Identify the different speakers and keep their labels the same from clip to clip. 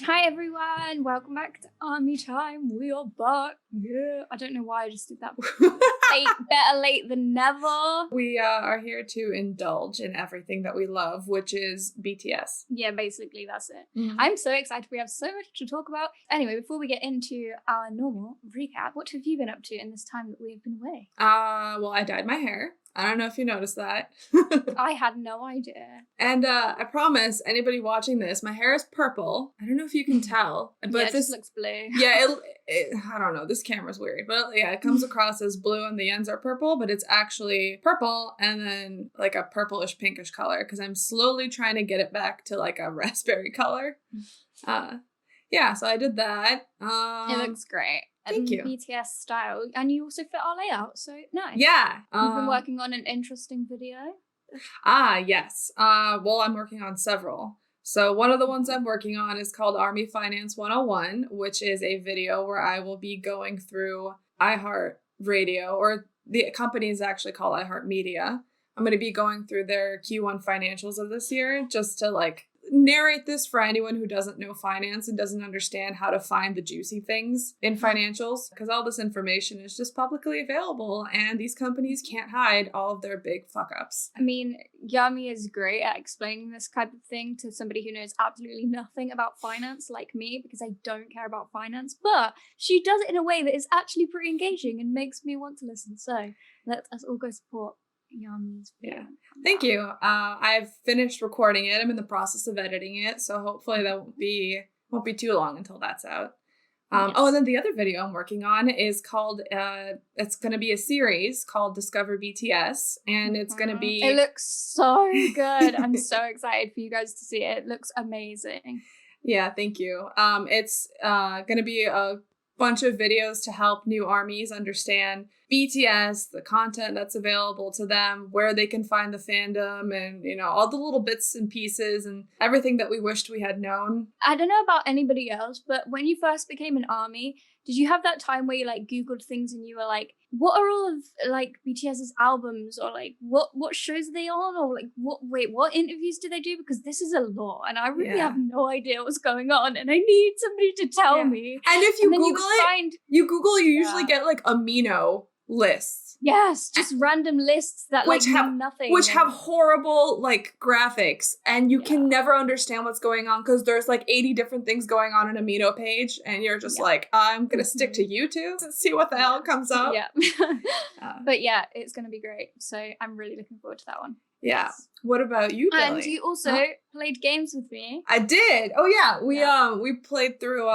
Speaker 1: Hi everyone, welcome back to Army Time. We are back. Yeah, I don't know why I just did that. Better late than never.
Speaker 2: We are here to indulge in everything that we love, which is BTS.
Speaker 1: Yeah, basically that's it. Mm-hmm. I'm so excited. We have so much to talk about. Anyway, before we get into our normal recap, what have you been up to in this time that we've been away?
Speaker 2: Well, I dyed my hair. I don't know if you noticed that.
Speaker 1: I had no idea.
Speaker 2: And I promise anybody watching this, my hair is purple. I don't know if you can tell. But
Speaker 1: yeah, it just looks blue.
Speaker 2: Yeah, I don't know. This camera's weird. But yeah, it comes across as blue and the ends are purple, but it's actually purple and then like a purplish pinkish color because I'm slowly trying to get it back to like a raspberry color. Yeah, so I did that.
Speaker 1: It looks great.
Speaker 2: Thank you.
Speaker 1: BTS style. And you also fit our layout, so nice.
Speaker 2: Yeah.
Speaker 1: You've been working on an interesting video.
Speaker 2: Yes. Well, I'm working on several. So one of the ones I'm working on is called Army Finance 101, which is a video where I will be going through iHeart Radio, or the company is actually called iHeart Media. I'm going to be going through their Q1 financials of this year just to like narrate this for anyone who doesn't know finance and doesn't understand how to find the juicy things in financials, because all this information is just publicly available and these companies can't hide all of their big fuck ups.
Speaker 1: I mean, Yami is great at explaining this type of thing to somebody who knows absolutely nothing about finance like me, because I don't care about finance, but she does it in a way that is actually pretty engaging and makes me want to listen. So let us all go support Yami's video.
Speaker 2: Yeah. Thank you. I've finished recording it. I'm in the process of editing it, so hopefully that won't be too long until that's out.
Speaker 1: Yes.
Speaker 2: Oh, and then the other video I'm working on is called, it's going to be a series called Discover BTS, and it's going to be...
Speaker 1: It looks so good. I'm so excited for you guys to see it. It looks amazing.
Speaker 2: Yeah, thank you. It's going to be a bunch of videos to help new ARMYs understand BTS, the content that's available to them, where they can find the fandom, and, you know, all the little bits and pieces and everything that we wished we had known.
Speaker 1: I don't know about anybody else, but when you first became an ARMY, did you have that time where you like Googled things and you were like, what are all of like BTS's albums, or like what shows are they on, or like what interviews do they do? Because this is a lot and I really have no idea what's going on and I need somebody to tell me.
Speaker 2: And if you Google you usually get like amino lists.
Speaker 1: Yes, just random lists that
Speaker 2: which
Speaker 1: like
Speaker 2: have
Speaker 1: mean nothing.
Speaker 2: Which have horrible like graphics, and you can never understand what's going on because there's like 80 different things going on an amino page, and you're just like, I'm gonna stick to YouTube and see what the hell comes up.
Speaker 1: Yeah. But yeah, it's gonna be great. So I'm really looking forward to that one.
Speaker 2: Yeah. Yes. What about you, Billy?
Speaker 1: And you also played games with me.
Speaker 2: I did. Oh yeah. We played through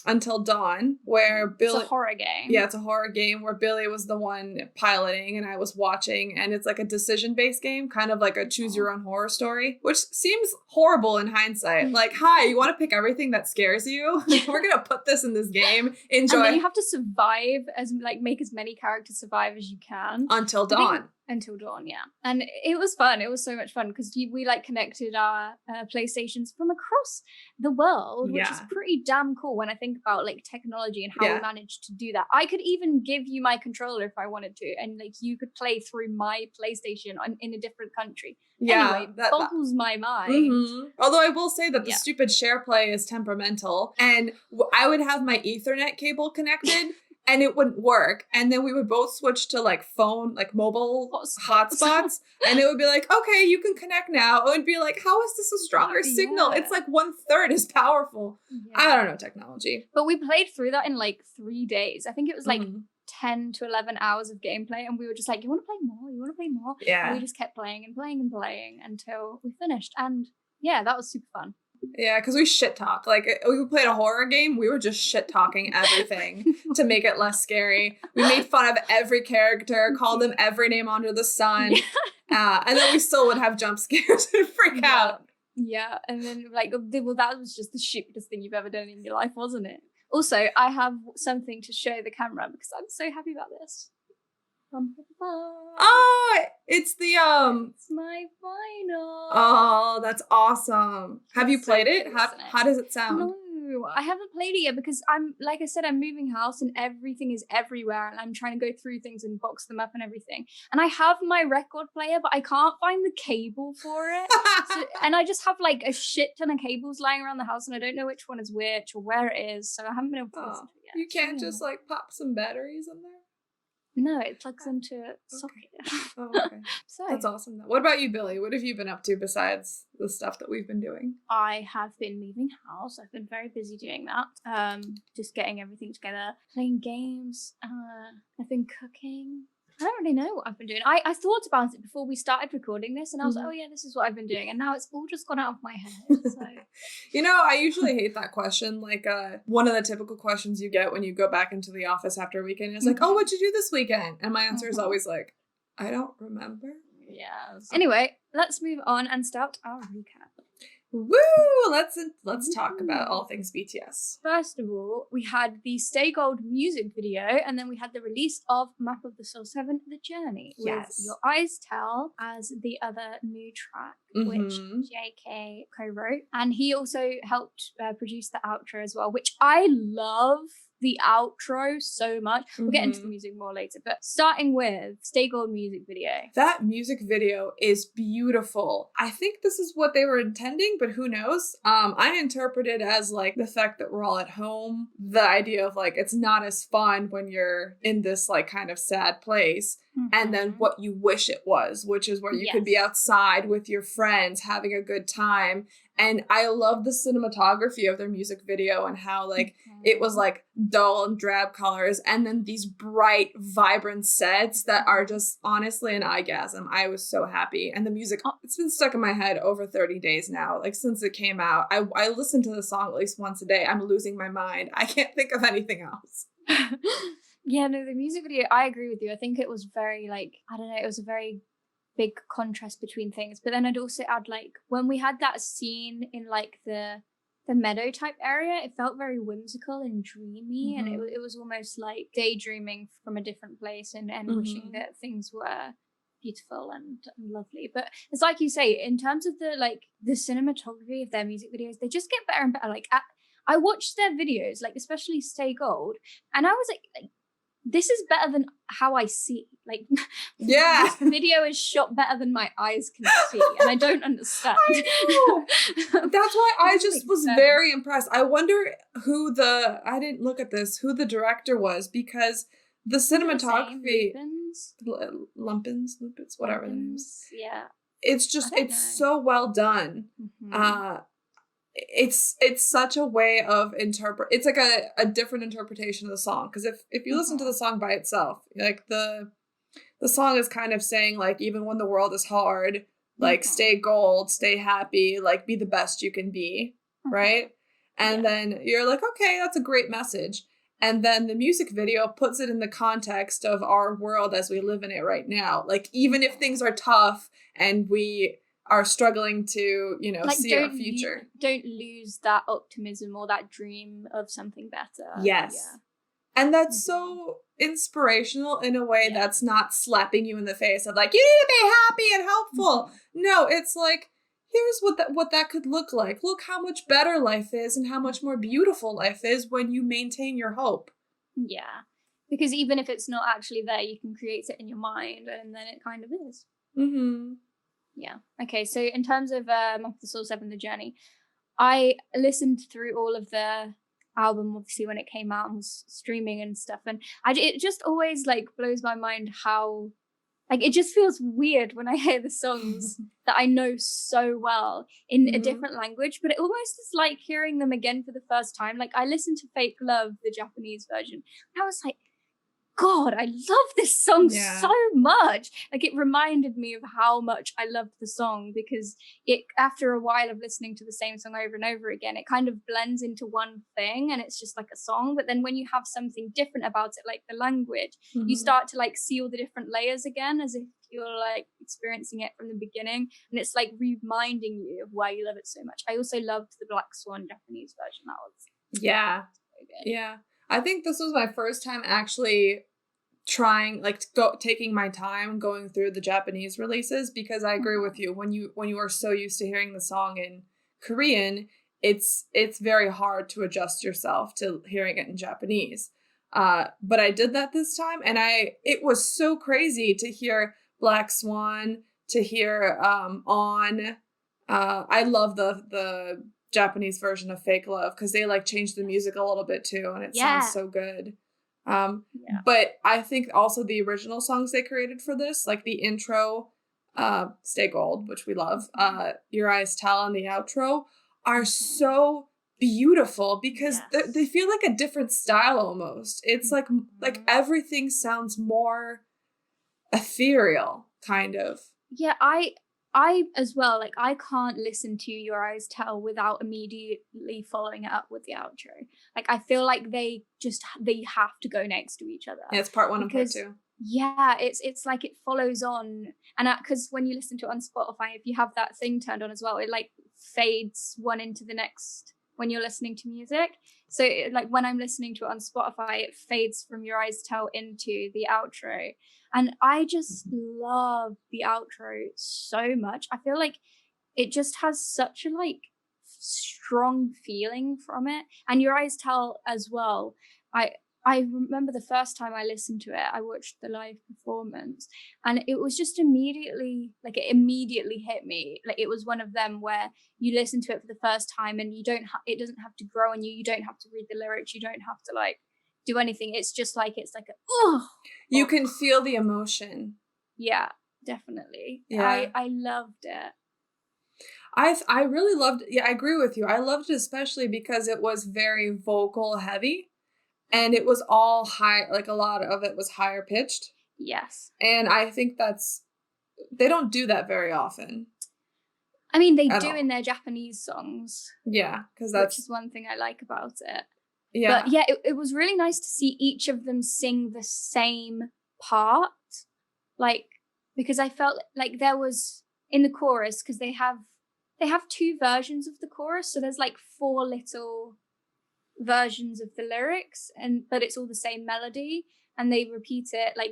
Speaker 2: Until Dawn, where Billy...
Speaker 1: It's a horror game.
Speaker 2: Yeah, it's a horror game where Billy was the one piloting and I was watching, and it's like a decision-based game, kind of like a choose-your-own-horror story, which seems horrible in hindsight. Like, hi, you want to pick everything that scares you? We're gonna put this in this game. Enjoy.
Speaker 1: And then you have to survive, make as many characters survive as you can.
Speaker 2: Until dawn.
Speaker 1: Until dawn, yeah. And it was fun. It was so much fun because we like connected our PlayStations from across the world, which is pretty damn cool when I think about like technology and how we managed to do that. I could even give you my controller if I wanted to, and like you could play through my PlayStation in a different country.
Speaker 2: Yeah,
Speaker 1: anyway, that boggles my mind.
Speaker 2: Mm-hmm. Although I will say that the stupid share play is temperamental, and I would have my Ethernet cable connected. And it wouldn't work. And then we would both switch to like phone, like mobile hotspots. And it would be like, okay, you can connect now. It would be like, how is this a stronger signal? It's like 1/3 as powerful. Yeah. I don't know technology.
Speaker 1: But we played through that in like 3 days. I think it was like 10 to 11 hours of gameplay. And we were just like, you want to play more? You want to play more?
Speaker 2: Yeah.
Speaker 1: And we just kept playing and playing and playing until we finished. And yeah, that was super fun.
Speaker 2: Yeah, because we shit talked. Like, we played a horror game, we were just shit talking everything to make it less scary. We made fun of every character, called them every name under the sun, and then we still would have jump scares and freak out.
Speaker 1: Yeah, and then like, well, that was just the stupidest thing you've ever done in your life, wasn't it? Also, I have something to show the camera because I'm so happy about this.
Speaker 2: Oh, it's the
Speaker 1: It's my vinyl.
Speaker 2: Oh, that's awesome. Have you played it? How does it sound?
Speaker 1: No, I haven't played it yet because I'm moving house and everything is everywhere and I'm trying to go through things and box them up and everything. And I have my record player, but I can't find the cable for it. And I just have like a shit ton of cables lying around the house and I don't know which one is which or where it is. So I haven't been able to listen to it yet.
Speaker 2: You can't just like pop some batteries in there?
Speaker 1: No, it plugs into a socket.
Speaker 2: Oh, okay. So that's awesome. What about you, Billy? What have you been up to besides the stuff that we've been doing?
Speaker 1: I have been moving house. I've been very busy doing that. Just getting everything together, playing games. I've been cooking. I don't really know what I've been doing. I thought about it before we started recording this and I was like, oh yeah, this is what I've been doing. And now it's all just gone out of my head. So.
Speaker 2: You know, I usually hate that question. Like one of the typical questions you get when you go back into the office after a weekend is like, oh, what'd you do this weekend? And my answer is always like, I don't remember.
Speaker 1: Yeah. Anyway, let's move on and start our recap.
Speaker 2: Woo! Let's talk about all things BTS.
Speaker 1: First of all, we had the Stay Gold music video, and then we had the release of Map of the Soul 7, The Journey, with Your Eyes Tell as the other new track, which JK co-wrote. And he also helped produce the outro as well, which I love. the outro so much. We'll get into the
Speaker 2: Mhm.
Speaker 1: music more later, but starting with Stay Gold music video.
Speaker 2: That music video is beautiful. I think this is what they were intending, but who knows? I interpret it as like the fact that we're all at home, the idea of like it's not as fun when you're in this like kind of sad place. And then what you wish it was, which is where you could be outside with your friends having a good time. And I love the cinematography of their music video and how like it was like dull and drab colors and then these bright, vibrant sets that are just honestly an eyegasm. I was so happy. And the music, it's been stuck in my head over 30 days now. Like since it came out, I listen to the song at least once a day. I'm losing my mind. I can't think of anything else.
Speaker 1: Yeah, no, the music video, I agree with you. I think it was very like, I don't know, it was a very big contrast between things. But then I'd also add like when we had that scene in like the meadow type area, it felt very whimsical and dreamy, and it was almost like daydreaming from a different place and wishing that things were beautiful and lovely. But it's like you say, in terms of the like the cinematography of their music videos, they just get better and better. Like I watched their videos, like especially Stay Gold, and I was like this is better than how I see. Like, this video is shot better than my eyes can see, and I don't understand.
Speaker 2: I That's why I just was very impressed. I wonder who I didn't look at this, who the director was, because the cinematography, Lumpins, whatever the name is.
Speaker 1: Yeah.
Speaker 2: It's just, it's so well done. It's such a way of it's like a different interpretation of the song, because if you listen to the song by itself, like the song is kind of saying like, even when the world is hard, like stay gold, stay happy, like be the best you can be, right? And then you're like, okay, that's a great message. And then the music video puts it in the context of our world as we live in it right now. Like, even if things are tough and we are struggling to, you know, like, see our future.
Speaker 1: Don't lose that optimism or that dream of something better.
Speaker 2: Yes. Yeah. And that's so inspirational in a way that's not slapping you in the face of like, you need to be happy and hopeful. No, it's like, here's what that could look like. Look how much better life is and how much more beautiful life is when you maintain your hope.
Speaker 1: Yeah. Because even if it's not actually there, you can create it in your mind, and then it kind of is. Yeah. Okay, so in terms of MOTS7, The Journey, I listened through all of the album, obviously, when it came out and was streaming and stuff, and it just always, like, blows my mind how, like, it just feels weird when I hear the songs that I know so well in a different language, but it almost is like hearing them again for the first time. Like, I listened to Fake Love, the Japanese version, and I was like, God, I love this song so much. Like, it reminded me of how much I loved the song, because it, after a while of listening to the same song over and over again, it kind of blends into one thing and it's just like a song. But then when you have something different about it, like the language, you start to like see all the different layers again, as if you're like experiencing it from the beginning. And it's like reminding you of why you love it so much. I also loved the Black Swan Japanese version. That was so good.
Speaker 2: Yeah. I think this was my first time actually trying, like, taking my time going through the Japanese releases, because I agree with you. When you are so used to hearing the song in Korean, it's very hard to adjust yourself to hearing it in Japanese. But I did that this time, and it was so crazy to hear Black Swan, to hear On. I love the Japanese version of Fake Love, because they like changed the music a little bit too, and it sounds so good. But I think also the original songs they created for this, like the intro, Stay Gold, which we love, Your Eyes Tell, and the outro are so beautiful, because they feel like a different style almost. It's like everything sounds more ethereal, kind of.
Speaker 1: Yeah, I as well, like, I can't listen to Your Eyes Tell without immediately following it up with the outro. Like, I feel like they have to go next to each other.
Speaker 2: Yeah, it's part one and part two.
Speaker 1: Yeah, it's like it follows on. And because when you listen to it on Spotify, if you have that thing turned on as well, it like fades one into the next when you're listening to music. So like when I'm listening to it on Spotify, it fades from Your Eyes Tell into the outro. And I just love the outro so much. I feel like it just has such a like strong feeling from it. And Your Eyes Tell as well. I remember the first time I listened to it, I watched the live performance, and it was just immediately, like, it immediately hit me. Like, it was one of them where you listen to it for the first time and it doesn't have to grow on you. You don't have to read the lyrics. You don't have to, like, do anything. It's just like, it's like,
Speaker 2: you can feel the emotion.
Speaker 1: Yeah, definitely.
Speaker 2: Yeah.
Speaker 1: I loved it.
Speaker 2: I really loved, yeah, I agree with you. I loved it especially because it was very vocal heavy, and it was all high, like a lot of it was higher pitched.
Speaker 1: Yes.
Speaker 2: And I think they don't do that very often.
Speaker 1: I mean, they do in their Japanese songs.
Speaker 2: Yeah, because
Speaker 1: which is one thing I like about it.
Speaker 2: Yeah.
Speaker 1: But yeah, it was really nice to see each of them sing the same part. Like, because I felt like there was in the chorus, because they have 2 versions of the chorus, so there's like 4 little versions of the lyrics, but it's all the same melody, and they repeat it. Like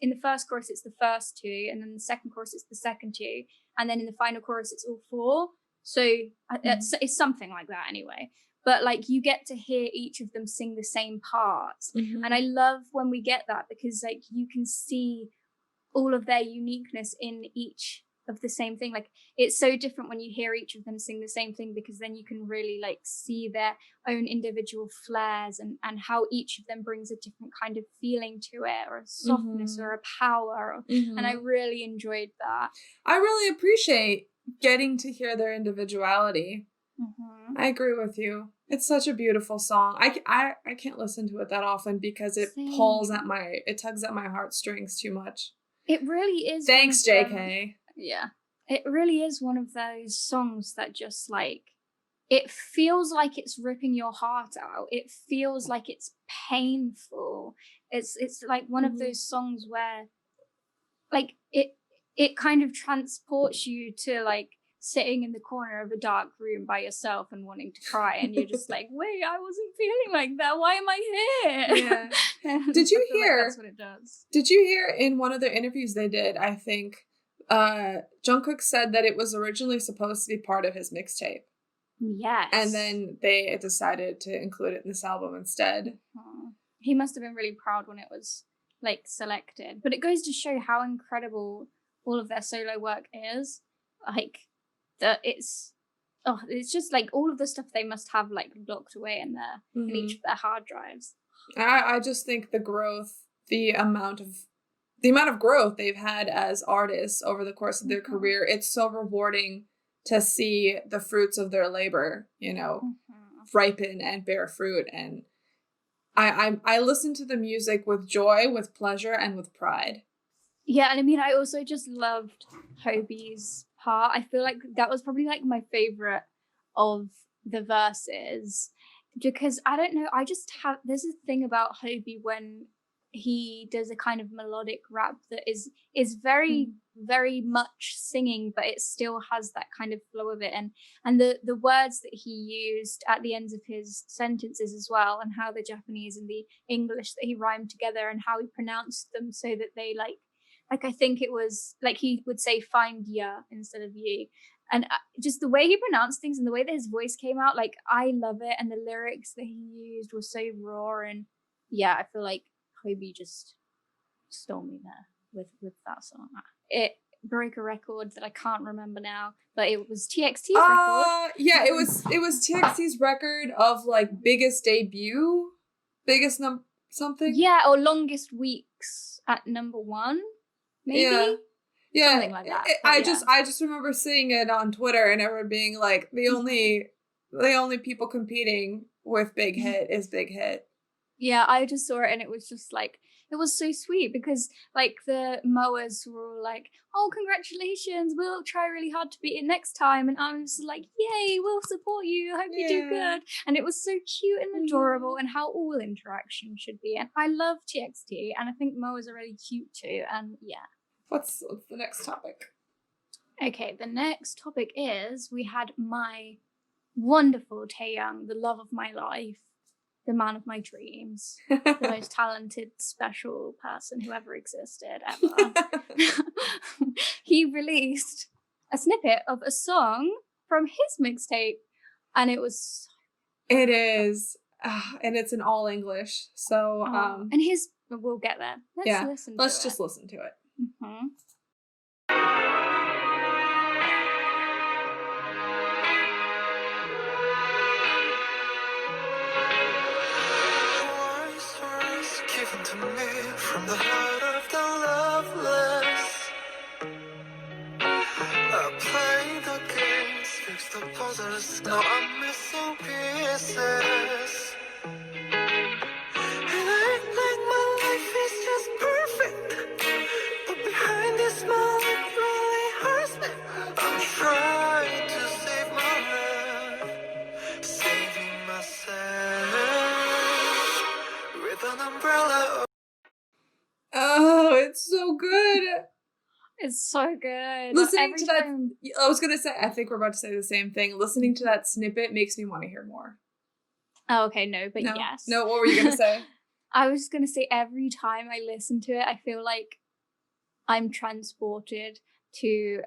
Speaker 1: in the first chorus it's the first 2, and then the second chorus it's the second 2, and then in the final chorus it's all 4. So it's something like that anyway. But like you get to hear each of them sing the same parts, and I love when we get that, because like you can see all of their uniqueness in each of the same thing. Like it's so different when you hear each of them sing the same thing, because then you can really like see their own individual flares and how each of them brings a different kind of feeling to it, or a softness or a power. And I really enjoyed that.
Speaker 2: I really appreciate getting to hear their individuality. I agree with you. It's such a beautiful song. I can't listen to it that often because it tugs at my heartstrings too much.
Speaker 1: It really is.
Speaker 2: Thanks, JK.
Speaker 1: Yeah. It really is one of those songs that just like, it feels like it's ripping your heart out. It feels like it's painful. It's like one of those songs where like it kind of transports you to like sitting in the corner of a dark room by yourself and wanting to cry, and you're just like, wait, I wasn't feeling like that. Why am I here?
Speaker 2: Yeah. Did you hear?
Speaker 1: Like that's what it does.
Speaker 2: Did you hear in one of the interviews they did? I think Jungkook said that it was originally supposed to be part of his mixtape.
Speaker 1: Yes.
Speaker 2: And then they decided to include it in this album instead.
Speaker 1: He must have been really proud when it was like selected. But it goes to show how incredible all of their solo work is. Like that it's just like all of the stuff they must have like locked away in there in each of their hard drives.
Speaker 2: I just think the growth, the amount of growth they've had as artists over the course of their career, it's so rewarding to see the fruits of their labor, you know, ripen and bear fruit. And I listen to the music with joy, with pleasure, and with pride.
Speaker 1: Yeah, and I mean, I also just loved Hobie's part. I feel like that was probably like my favorite of the verses, because I don't know, there's a thing about Hobie when he does a kind of melodic rap that is very very much singing, but it still has that kind of flow of it, and the words that he used at the ends of his sentences as well, and how the Japanese and the English that he rhymed together, and how he pronounced them so that they like I think it was like he would say find ya instead of you, and just the way he pronounced things and the way that his voice came out, like I love it. And the lyrics that he used were so raw, and yeah, I feel like Hobie just stole me there with that song. It broke a record that I can't remember now, but it was TXT's record.
Speaker 2: Yeah, it was TXT's record of like biggest debut, biggest something.
Speaker 1: Yeah, or longest weeks at number 1, maybe.
Speaker 2: Yeah,
Speaker 1: something like that.
Speaker 2: I just remember seeing it on Twitter and everyone being like, the only people competing with Big Hit is Big Hit. Yeah,
Speaker 1: I just saw it and it was just like, it was so sweet, because like the mowers were all like, oh, congratulations, we'll try really hard to beat it next time, and I was like, yay, we'll support you, I hope you do good. And it was so cute and adorable, and how all interaction should be. And I love TXT, and I think mowers are really cute too. And yeah.
Speaker 2: What's the next topic?
Speaker 1: Okay, the next topic is, we had my wonderful Taehyung, the love of my life, the man of my dreams, the most talented, special person who ever existed, ever. He released a snippet of a song from his mixtape, and it was...
Speaker 2: It is And it's in all English. So,
Speaker 1: and we'll get there.
Speaker 2: Let's just listen to it.
Speaker 1: Mm-hmm.
Speaker 3: Given to me from the heart of the loveless. I play the games, fix the puzzles. Now I'm missing pieces. And I act like my life is just perfect, but behind this smile it really hurts me. I'm trying to save my life, saving myself with an umbrella.
Speaker 2: Oh, it's so good.
Speaker 1: It's so good.
Speaker 2: Listening to that, I was gonna say, I think we're about to say the same thing. Listening to that snippet makes me want to hear more.
Speaker 1: Oh, okay, no, but yes.
Speaker 2: No, what were you gonna say?
Speaker 1: I was gonna say every time I listen to it, I feel like I'm transported to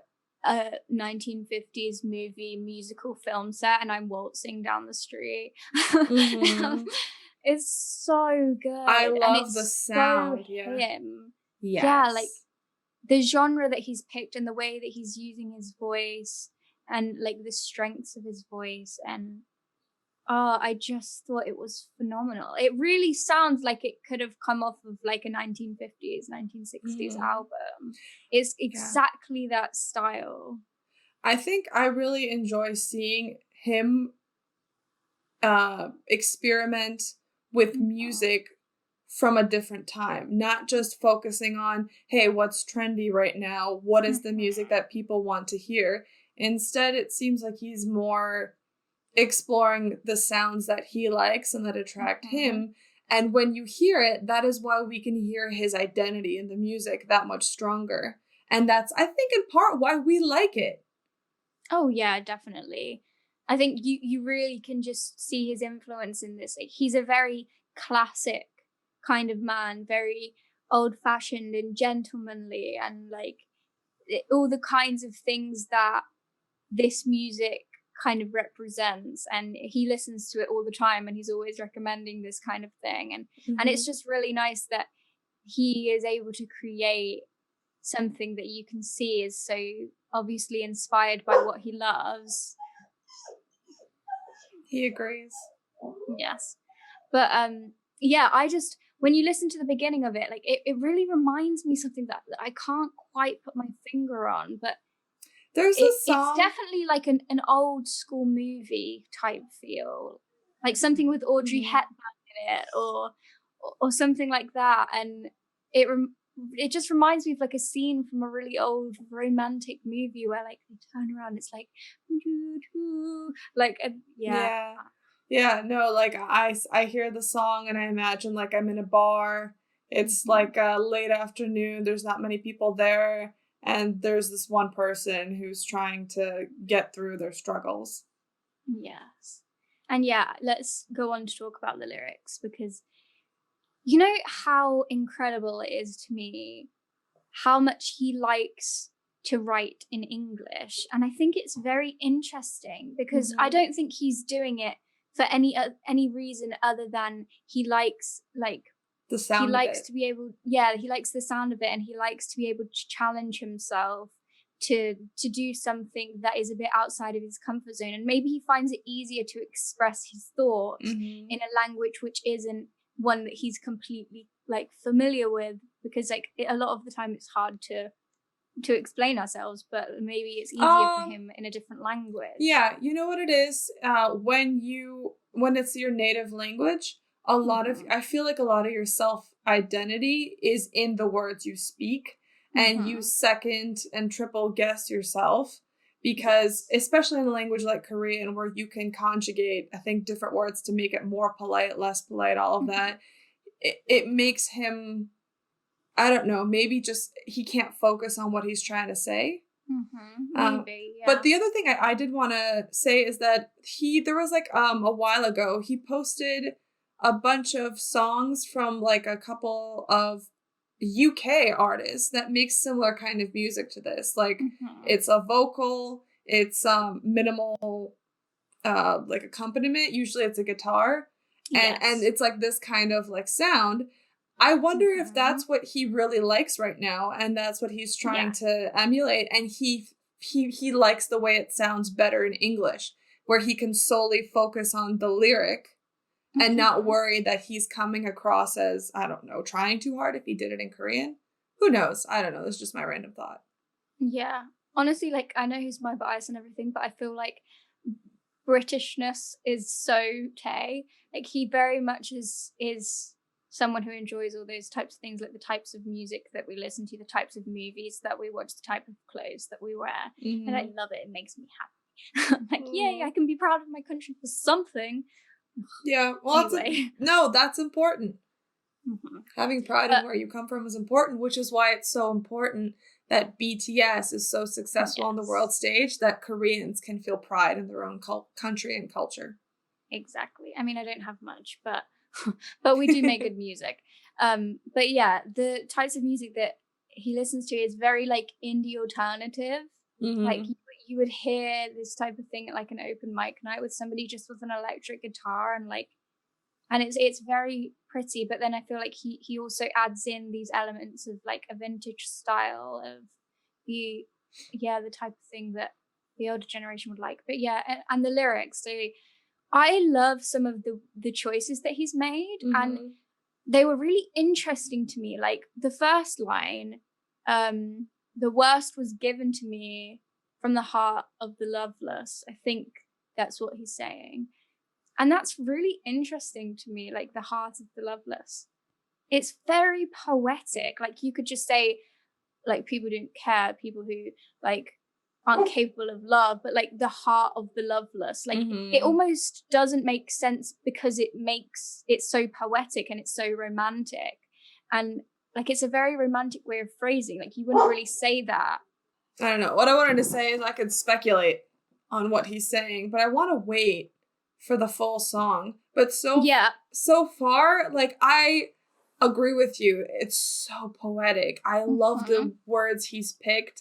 Speaker 1: a 1950s movie musical film set and I'm waltzing down the street. Mm-hmm. It's so good.
Speaker 2: I love the sound.
Speaker 1: So him.
Speaker 2: Yes.
Speaker 1: Yeah, like the genre that he's picked and the way that he's using his voice and like the strengths of his voice, and I just thought it was phenomenal. It really sounds like it could have come off of like a 1950s, 1960s album. It's exactly that style.
Speaker 2: I think I really enjoy seeing him experiment with music from a different time, not just focusing on, hey, what's trendy right now? What is the music that people want to hear? Instead, it seems like he's more exploring the sounds that he likes and that attract him. And when you hear it, that is why we can hear his identity in the music that much stronger. And that's, I think, in part why we like it.
Speaker 1: Oh, yeah, definitely. I think you really can just see his influence in this. Like, he's a very classic kind of man, very old-fashioned and gentlemanly, and like all the kinds of things that this music kind of represents. And he listens to it all the time, and he's always recommending this kind of thing. And it's just really nice that he is able to create something that you can see is so obviously inspired by what he loves.
Speaker 2: He agrees.
Speaker 1: Yes. But yeah, when you listen to the beginning of it, like it really reminds me something that I can't quite put my finger on, but
Speaker 2: there's a song.
Speaker 1: It's definitely like an old school movie type feel, like something with Audrey Hepburn in it, or something like that, and it just reminds me of like a scene from a really old romantic movie where like they turn around, it's like
Speaker 2: yeah, no, like I hear the song and I imagine like I'm in a bar. It's like a late afternoon. There's not many people there. And there's this one person who's trying to get through their struggles.
Speaker 1: Yes. And yeah, let's go on to talk about the lyrics, because you know how incredible it is to me how much he likes to write in English. And I think it's very interesting because I don't think he's doing it for any reason other than he likes like
Speaker 2: the sound.
Speaker 1: He likes to be able, he likes the sound of it, and he likes to be able to challenge himself to do something that is a bit outside of his comfort zone. And maybe he finds it easier to express his thoughts in a language which isn't one that he's completely like familiar with, because like a lot of the time it's hard to explain ourselves, but maybe it's easier for him in a different language. Yeah,
Speaker 2: you know what it is? When it's your native language, a lot of, I feel like a lot of your self-identity is in the words you speak, and you second and triple guess yourself, because especially in a language like Korean where you can conjugate, I think, different words to make it more polite, less polite, all of that, it makes him, I don't know, maybe just he can't focus on what he's trying to say.
Speaker 1: Maybe, yeah.
Speaker 2: But the other thing I did want to say is that there was like a while ago, he posted a bunch of songs from like a couple of UK artists that make similar kind of music to this. Like it's a vocal, it's minimal like accompaniment. Usually it's a guitar. And it's like this kind of like sound. I wonder if that's what he really likes right now, and that's what he's trying to emulate. And he likes the way it sounds better in English, where he can solely focus on the lyric and not worry that he's coming across as, I don't know, trying too hard if he did it in Korean. Who knows? I don't know. It's just my random thought.
Speaker 1: Yeah. Honestly, like, I know he's my bias and everything, but I feel like Britishness is so Tae. Like, he very much is someone who enjoys all those types of things, like the types of music that we listen to, the types of movies that we watch, the type of clothes that we wear. And I love it. It makes me happy. I'm like, yay, I can be proud of my country for something.
Speaker 2: Yeah, well,
Speaker 1: Anyway.
Speaker 2: that's important. Having pride in where you come from is important, which is why it's so important that BTS is so successful on the world stage, that Koreans can feel pride in their own country and culture. Exactly.
Speaker 1: I mean, I don't have much, but we do make good music. But yeah, the types of music that he listens to is very like indie alternative. Like you would hear this type of thing at like an open mic night with somebody just with an electric guitar, and it's very pretty. But then I feel like he also adds in these elements of like a vintage style of the type of thing that the older generation would like. But yeah, and the lyrics. So I love some of the choices that he's made, and they were really interesting to me. Like the first line, the worst was given to me from the heart of the loveless. I think that's what he's saying. And that's really interesting to me, like the heart of the loveless. It's very poetic. Like you could just say, like, people don't care, people who like aren't capable of love, but like the heart of the loveless. Like it almost doesn't make sense because it makes it so poetic and it's so romantic. And like it's a very romantic way of phrasing. Like you wouldn't really say that.
Speaker 2: I don't know. What I wanted to say is I could speculate on what he's saying, but I want to wait for the full song. But so far, like, I agree with you. It's so poetic. I love the words he's picked.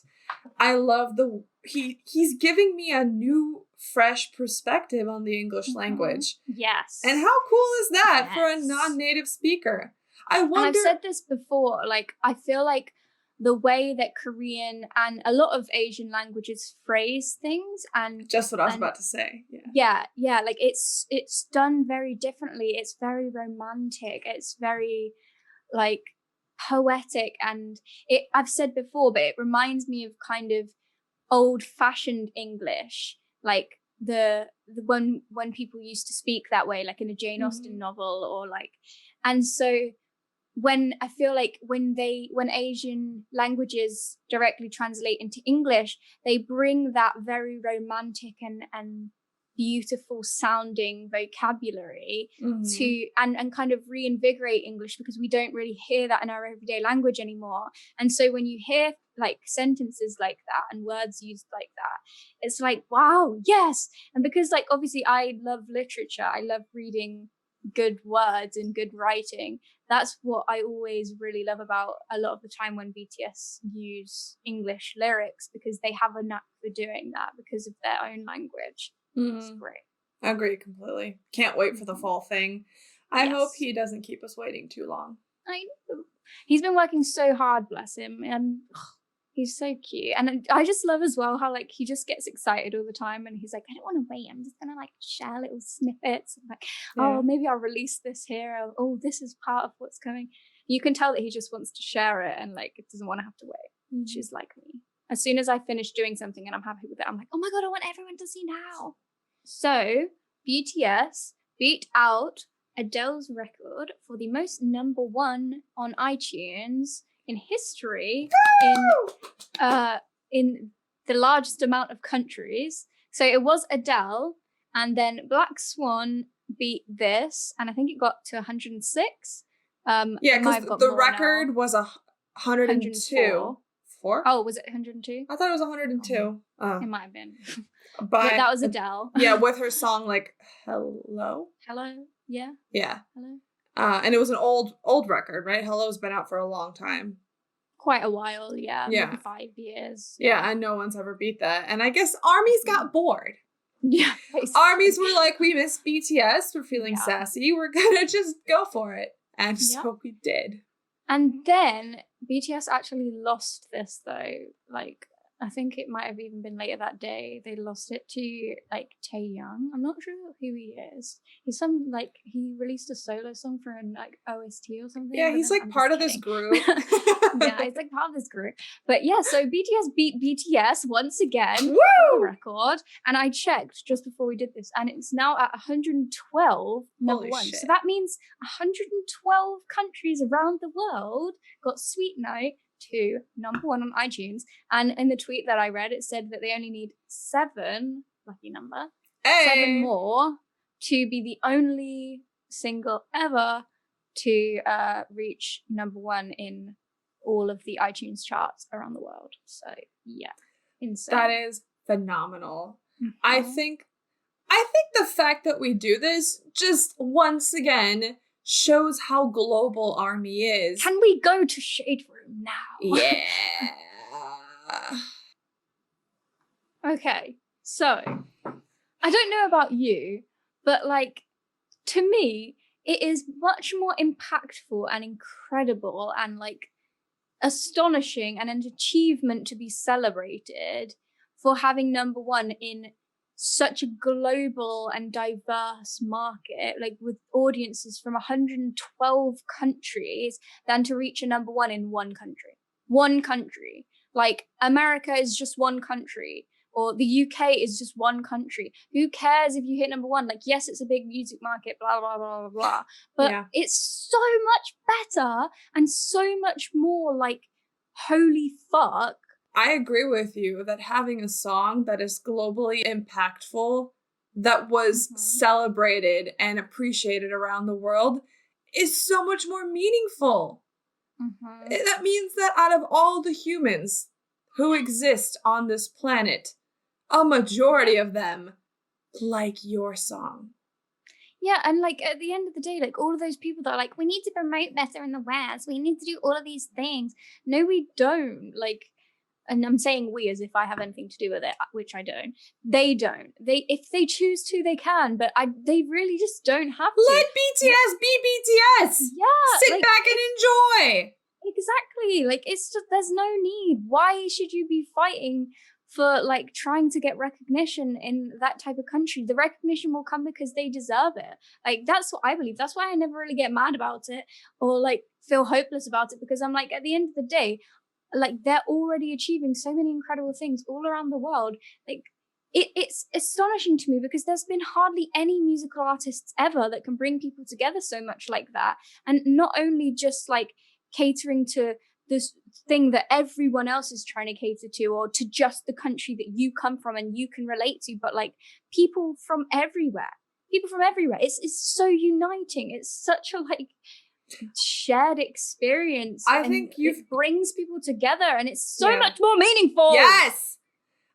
Speaker 2: I love he's giving me a new, fresh perspective on the English language.
Speaker 1: Yes.
Speaker 2: And how cool is that for a non-native speaker? I wonder.
Speaker 1: And I've said this before, like, I feel like the way that Korean and a lot of Asian languages phrase things, and
Speaker 2: just what I was about to say.
Speaker 1: Yeah, like it's done very differently. It's very romantic. It's very like poetic, and I've said before, but it reminds me of kind of old-fashioned English, like the when people used to speak that way, like in a Jane Austen novel, or like, and so when I feel like when Asian languages directly translate into English, they bring that very romantic and beautiful sounding vocabulary to and kind of reinvigorate English, because we don't really hear that in our everyday language anymore. And so when you hear like sentences like that and words used like that, it's like, wow, yes. And because like obviously I love literature, I love reading good words and good writing. That's what I always really love about a lot of the time when BTS use English lyrics, because they have a knack for doing that because of their own language. It's great.
Speaker 2: I agree completely. Can't wait for the fall thing. I hope he doesn't keep us waiting too long.
Speaker 1: I know. He's been working so hard, bless him, and he's so cute. And I just love as well how like he just gets excited all the time, and he's like, I don't want to wait, I'm just gonna like share little snippets, and like, oh, maybe I'll release this here, oh, this is part of what's coming. You can tell that he just wants to share it, and like it doesn't want to have to wait, which is like me. As soon as I finish doing something and I'm happy with it, I'm like, oh my god, I want everyone to see now. So BTS beat out Adele's record for the most number one on iTunes in history, in the largest amount of countries. So it was Adele, and then Black Swan beat this, and I think it got to 106.
Speaker 2: Because the record was 102. 4?
Speaker 1: Oh, was it 102?
Speaker 2: I thought it was 102.
Speaker 1: It might have been.
Speaker 2: But
Speaker 1: that was Adele.
Speaker 2: Yeah, with her song like Hello.
Speaker 1: Yeah. Hello.
Speaker 2: And it was an old record, right? Hello's been out for a long time.
Speaker 1: Quite a while, yeah. Maybe 5 years.
Speaker 2: Yeah, and no one's ever beat that. And I guess ARMY's got bored.
Speaker 1: Yeah, basically.
Speaker 2: ARMYs were like, we miss BTS, we're feeling
Speaker 1: Yeah.
Speaker 2: sassy, we're gonna just go for it. And
Speaker 1: Yep.
Speaker 2: so we did.
Speaker 1: And then BTS actually lost this though. Like, I think it might have even been later that day. They lost it to like Taehyung. I'm not sure who he is. He's some like he released a solo song for an like OST or something.
Speaker 2: Yeah, he's like part of this group.
Speaker 1: Yeah, he's like part of this group. But yeah, so BTS beat BTS once again for the
Speaker 2: Woo!
Speaker 1: record. And I checked just before we did this, and it's now at 112 number
Speaker 2: Holy
Speaker 1: one.
Speaker 2: shit.
Speaker 1: So that means 112 countries around the world got Sweet Night to number one on iTunes. And in the tweet that I read, it said that they only need 7, lucky number,
Speaker 2: Hey!
Speaker 1: 7 more to be the only single ever to reach number one in all of the iTunes charts around the world. So yeah, insane.
Speaker 2: That is phenomenal.
Speaker 1: Mhm.
Speaker 2: I think the fact that we do this just once again shows how global ARMY is.
Speaker 1: Can we go to Shade Room now?
Speaker 2: Yeah.
Speaker 1: Okay, so I don't know about you, but like to me, it is much more impactful and incredible and like astonishing and an achievement to be celebrated for having number one in such a global and diverse market, like with audiences from 112 countries, than to reach a number one in one country. One country. Like America is just one country, or the UK is just one country. Who cares if you hit number one? Like, yes, it's a big music market, blah, blah, blah, blah, blah. But
Speaker 2: Yeah.
Speaker 1: it's so much better and so much more like, holy fuck.
Speaker 2: I agree with you that having a song that is globally impactful, that was celebrated and appreciated around the world, is so much more meaningful. That means that out of all the humans who exist on this planet, a majority of them like your song.
Speaker 1: Yeah, and like at the end of the day, like all of those people that are like, we need to promote better in the West, we need to do all of these things. No, we don't. Like, and I'm saying we as if I have anything to do with it, which I don't. They don't. They, if they choose to, they can, but they really just don't have to.
Speaker 2: Let BTS be BTS.
Speaker 1: Yeah,
Speaker 2: Sit
Speaker 1: like,
Speaker 2: back and enjoy.
Speaker 1: Exactly. Like, it's just, there's no need. Why should you be fighting for like trying to get recognition in that type of country? The recognition will come because they deserve it. Like, that's what I believe. That's why I never really get mad about it or like feel hopeless about it, because I'm like, at the end of the day, like they're already achieving so many incredible things all around the world. Like, it's astonishing to me because there's been hardly any musical artists ever that can bring people together so much like that. And not only just like catering to this thing that everyone else is trying to cater to, or to just the country that you come from and you can relate to, but like people from everywhere. It's so uniting. It's such a like shared experience.
Speaker 2: I think
Speaker 1: it brings people together, and it's so
Speaker 2: Yeah.
Speaker 1: much more meaningful.
Speaker 2: Yes.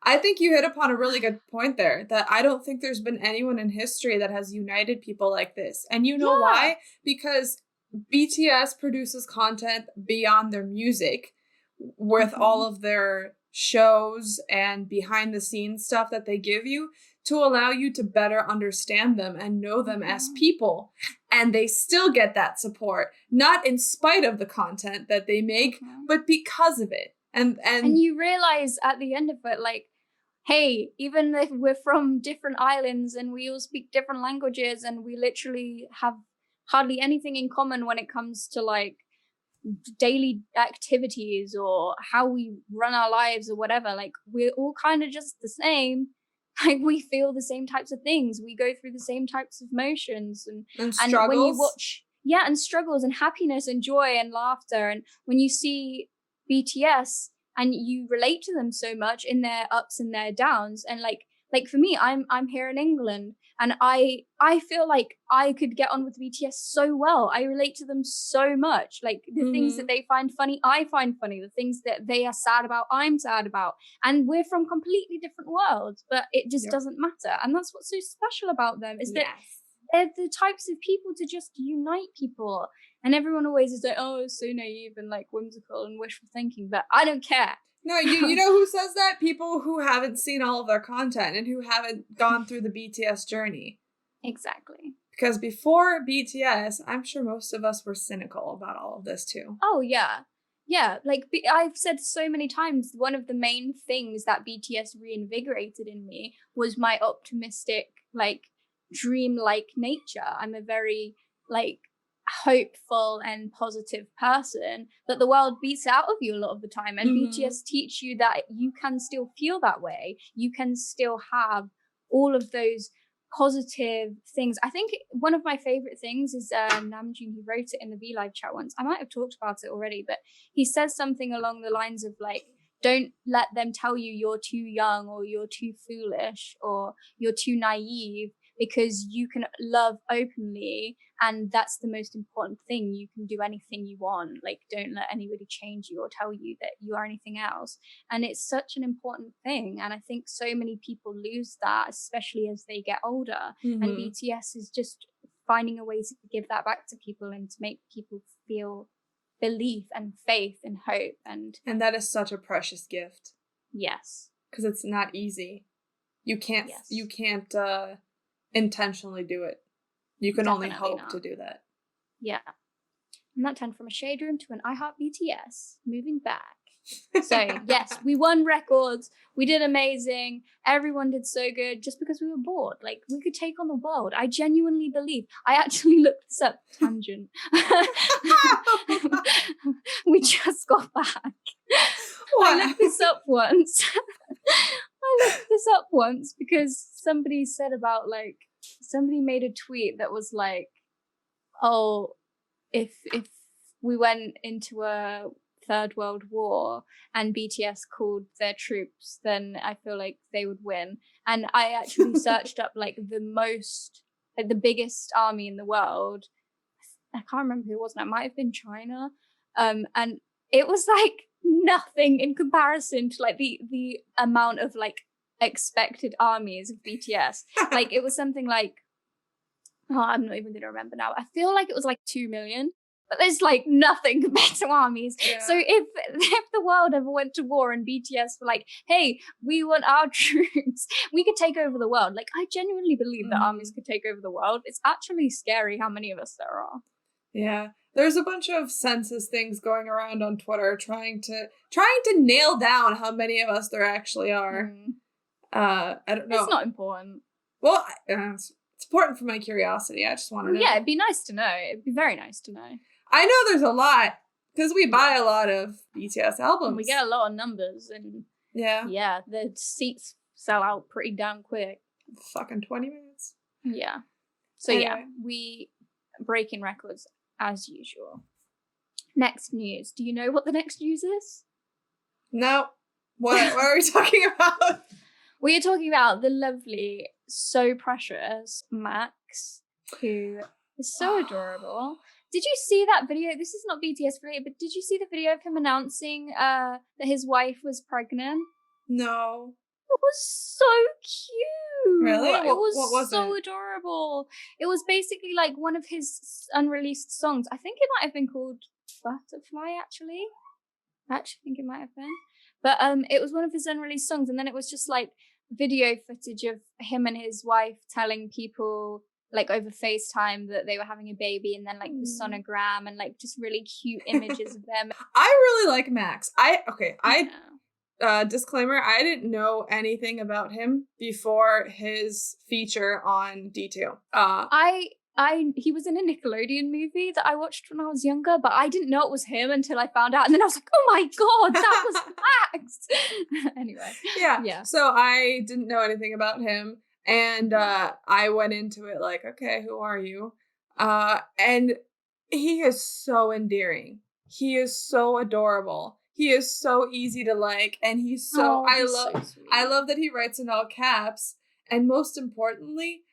Speaker 2: I think you hit upon a really good point there, that I don't think there's been anyone in history that has united people like this. And you know
Speaker 1: Yeah.
Speaker 2: why? Because BTS produces content beyond their music with all of their shows and behind the scenes stuff that they give you to allow you to better understand them and know them as people. And they still get that support, not in spite of the content that they make, but because of it. And
Speaker 1: you realize at the end of it, like, hey, even if we're from different islands and we all speak different languages and we literally have hardly anything in common when it comes to like daily activities or how we run our lives or whatever, like we're all kind of just the same. Like, we feel the same types of things, we go through the same types of motions, and
Speaker 2: struggles.
Speaker 1: when you watch, and struggles and happiness and joy and laughter, and when you see BTS and you relate to them so much in their ups and their downs, and like for me, I'm here in England, and I feel like I could get on with BTS so well. I relate to them so much. Like, the things that they find funny, I find funny. The things that they are sad about, I'm sad about. And we're from completely different worlds, but it just doesn't matter. And that's what's so special about them, is that they're the types of people to just unite people. And everyone always is like, oh, it's so naive and like whimsical and wishful thinking, but I don't care.
Speaker 2: No, you know who says that? People who haven't seen all of their content and who haven't gone through the BTS journey.
Speaker 1: Exactly.
Speaker 2: Because before BTS, I'm sure most of us were cynical about all of this too.
Speaker 1: Oh, yeah. Yeah, like I've said so many times, one of the main things that BTS reinvigorated in me was my optimistic, like, dreamlike nature. I'm a very, like, hopeful and positive person, but the world beats out of you a lot of the time. And BTS teach you that you can still feel that way. You can still have all of those positive things. I think one of my favorite things is Namjoon. He wrote it in the V Live chat once. I might have talked about it already, but he says something along the lines of like, don't let them tell you you're too young or you're too foolish or you're too naive, because you can love openly, and that's the most important thing. You can do anything you want. Like, don't let anybody change you or tell you that you are anything else. And it's such an important thing, and I think so many people lose that, especially as they get older. And BTS is just finding a way to give that back to people and to make people feel belief and faith and hope. And
Speaker 2: that is such a precious gift.
Speaker 1: Yes,
Speaker 2: because it's not easy. You can't intentionally do it. You can only hope to do that.
Speaker 1: Yeah. And that turned from a shade room to an iHeart BTS. Moving back. So yes, we won records. We did amazing. Everyone did so good just because we were bored. Like, we could take on the world. I genuinely believe. I actually looked this up. Tangent. We just got back. What? I looked this up once. Because somebody said about, like, somebody made a tweet that was like, oh, if we went into a third world war and BTS called their troops, then I feel like they would win. And I actually searched up like the biggest army in the world. I can't remember who it was now. It might have been China. And it was like nothing in comparison to like the amount of like expected armies of BTS. Like, it was something like, oh, I'm not even gonna remember now. I feel like it was like 2 million. But there's like nothing compared to armies. Yeah. So if the world ever went to war and BTS were like, hey, we want our troops, we could take over the world. Like, I genuinely believe that armies could take over the world. It's actually scary how many of us there are.
Speaker 2: Yeah. There's a bunch of census things going around on Twitter trying to nail down how many of us there actually are. I don't know.
Speaker 1: It's not important.
Speaker 2: Well, it's important for my curiosity. I just want to know.
Speaker 1: Yeah, it'd be nice to know. It'd be very nice to know.
Speaker 2: I know there's a lot because we buy a lot of BTS albums.
Speaker 1: And we get a lot of numbers, and yeah, the seats sell out pretty damn quick.
Speaker 2: Fucking 20 minutes.
Speaker 1: Yeah. So anyway. We breaking records as usual. Next news. Do you know what the next news is?
Speaker 2: No. What are we talking about?
Speaker 1: We are talking about the lovely, so precious Max, who is so adorable. Did you see that video? This is not BTS related, but did you see the video of him announcing that his wife was pregnant?
Speaker 2: No.
Speaker 1: It was so cute.
Speaker 2: Really?
Speaker 1: It was,
Speaker 2: what was
Speaker 1: so
Speaker 2: it?
Speaker 1: Adorable. It was basically like one of his unreleased songs. I think it might have been called Butterfly, actually. I actually think it might have been. But it was one of his unreleased songs, and then it was just like video footage of him and his wife telling people like over FaceTime that they were having a baby, and then like the sonogram and like just really cute images of them.
Speaker 2: I really like Max. Disclaimer, I didn't know anything about him before his feature on D2.
Speaker 1: He was in a Nickelodeon movie that I watched when I was younger, but I didn't know it was him until I found out, and then I was like, oh my god, that was Max. Anyway. Yeah.
Speaker 2: So I didn't know anything about him, and I went into it like, okay, who are you? And he is so endearing. He is so adorable. He is so easy to like, and he's so I love that he writes in all caps, and most importantly,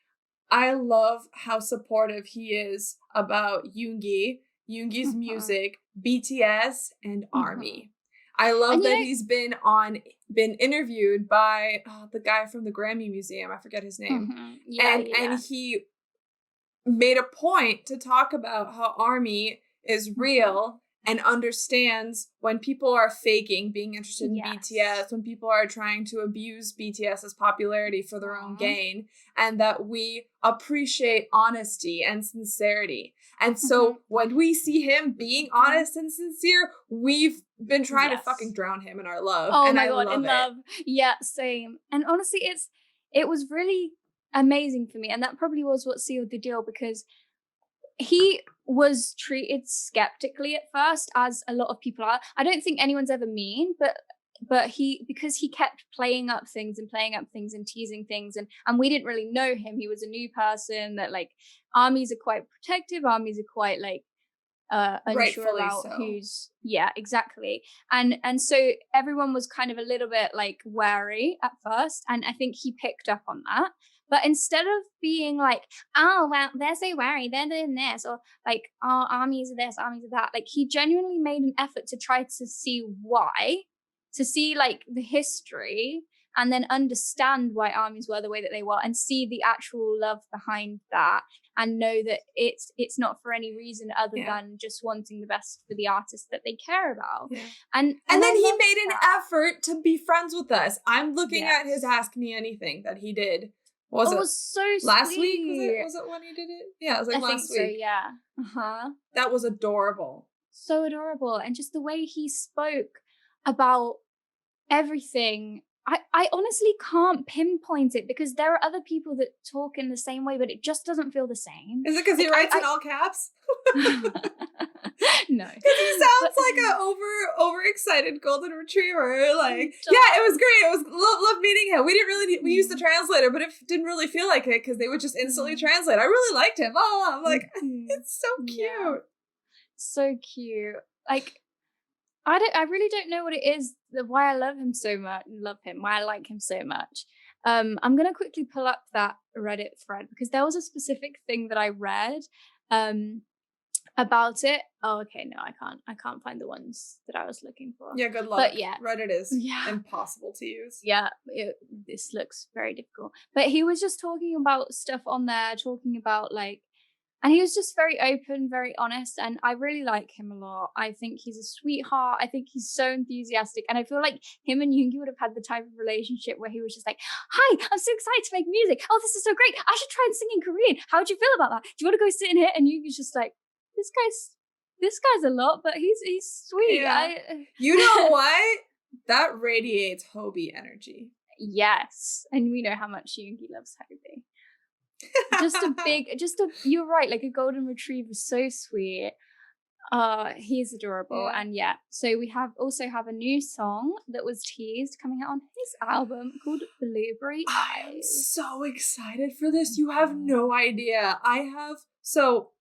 Speaker 2: I love how supportive he is about Yoongi's music, BTS, and ARMY. I love that he's been interviewed by the guy from the Grammy Museum. I forget his name. And he made a point to talk about how ARMY is real and understands when people are faking being interested in BTS, when people are trying to abuse BTS's popularity for their own gain, and that we appreciate honesty and sincerity. And so when we see him being honest and sincere, we've been trying to fucking drown him in our love.
Speaker 1: Oh
Speaker 2: and
Speaker 1: my
Speaker 2: I
Speaker 1: God,
Speaker 2: love
Speaker 1: in
Speaker 2: it.
Speaker 1: love. Yeah, same. And honestly, it was really amazing for me. And that probably was what sealed the deal, because he was treated skeptically at first, as a lot of people are. I don't think anyone's ever mean, but because he kept playing up things and teasing things, and we didn't really know him. He was a new person that, like, armies are quite protective. Armies are quite like unsure
Speaker 2: Rightfully
Speaker 1: about
Speaker 2: so.
Speaker 1: who's exactly. And so everyone was kind of a little bit like wary at first, and I think he picked up on that. But instead of being like, oh, well, they're so wary, they're doing this, or like, oh, armies are this, armies are that, like, he genuinely made an effort to try to see why, to see like the history, and then understand why armies were the way that they were, and see the actual love behind that, and know that it's not for any reason other than just wanting the best for the artist that they care about. And
Speaker 2: then he made an effort to be friends with us. I'm looking at his Ask Me Anything that he did.
Speaker 1: It was so
Speaker 2: last
Speaker 1: sweet.
Speaker 2: week? Was it when he did it? Yeah, it was like last week.
Speaker 1: So, yeah.
Speaker 2: That was adorable.
Speaker 1: So adorable. And just the way he spoke about everything. I honestly can't pinpoint it, because there are other people that talk in the same way, but it just doesn't feel the same.
Speaker 2: Is it because he writes in all caps?
Speaker 1: No.
Speaker 2: Because he sounds like a overexcited golden retriever. Like, yeah, it was great. It was love meeting him. We didn't really we used the translator, but it didn't really feel like it because they would just instantly translate. I really liked him. Oh, I'm like, it's so cute.
Speaker 1: Yeah. So cute. Like, I really don't know what it is, why I love him so much, why I like him so much. I'm gonna quickly pull up that Reddit thread, because there was a specific thing that I read about it. Oh, okay, no, I can't find the ones that I was looking for.
Speaker 2: Yeah, good luck.
Speaker 1: But yeah,
Speaker 2: Reddit is impossible to use.
Speaker 1: Yeah, this looks very difficult. But he was just talking about stuff on there, talking about like, and he was just very open, very honest, and I really like him a lot. I think he's a sweetheart. I think he's so enthusiastic, and I feel like him and Yoongi would have had the type of relationship where he was just like, "Hi, I'm so excited to make music. Oh, this is so great. I should try and sing in Korean. How would you feel about that? Do you want to go sit in here?" And Yoongi's just like, "This guy's a lot, but he's sweet."
Speaker 2: Yeah. You know what? That radiates Hobie energy.
Speaker 1: Yes, and we know how much Yoongi loves Hobie. You're right, like a golden retriever, so sweet. He's adorable. And so we also have a new song that was teased coming out on his album called Blueberry Eyes.
Speaker 2: I'm so excited for this. You have no idea. So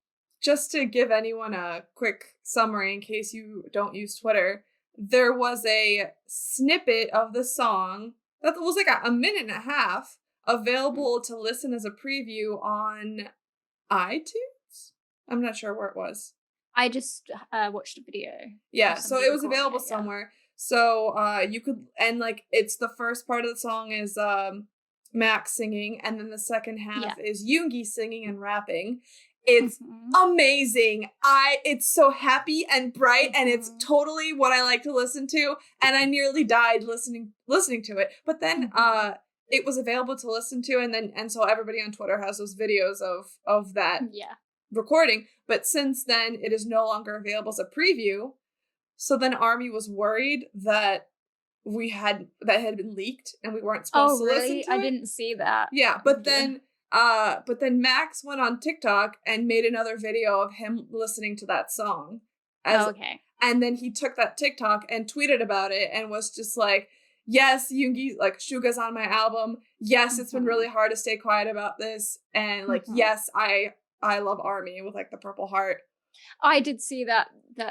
Speaker 2: just to give anyone a quick summary in case you don't use Twitter, there was a snippet of the song that was like a minute and a half available to listen as a preview on iTunes. I'm not sure where it was.
Speaker 1: I just watched a video.
Speaker 2: Yeah, so it was available somewhere. So you could, and like it's the first part of the song is Max singing, and then the second half is Yoongi singing and rapping. It's amazing. It's so happy and bright, and it's totally what I like to listen to, and I nearly died listening to it. But then it was available to listen to, and so everybody on Twitter has those videos of that recording. But since then, it is no longer available as a preview. So then ARMY was worried that had been leaked and we weren't supposed to listen to it.
Speaker 1: I didn't see that.
Speaker 2: Yeah, but then Max went on TikTok and made another video of him listening to that song. And then he took that TikTok and tweeted about it and was just like, yes, Yoongi, like, Suga's on my album. Yes, it's been really hard to stay quiet about this. And, like, yes, I love ARMY with, like, the purple heart.
Speaker 1: I did see that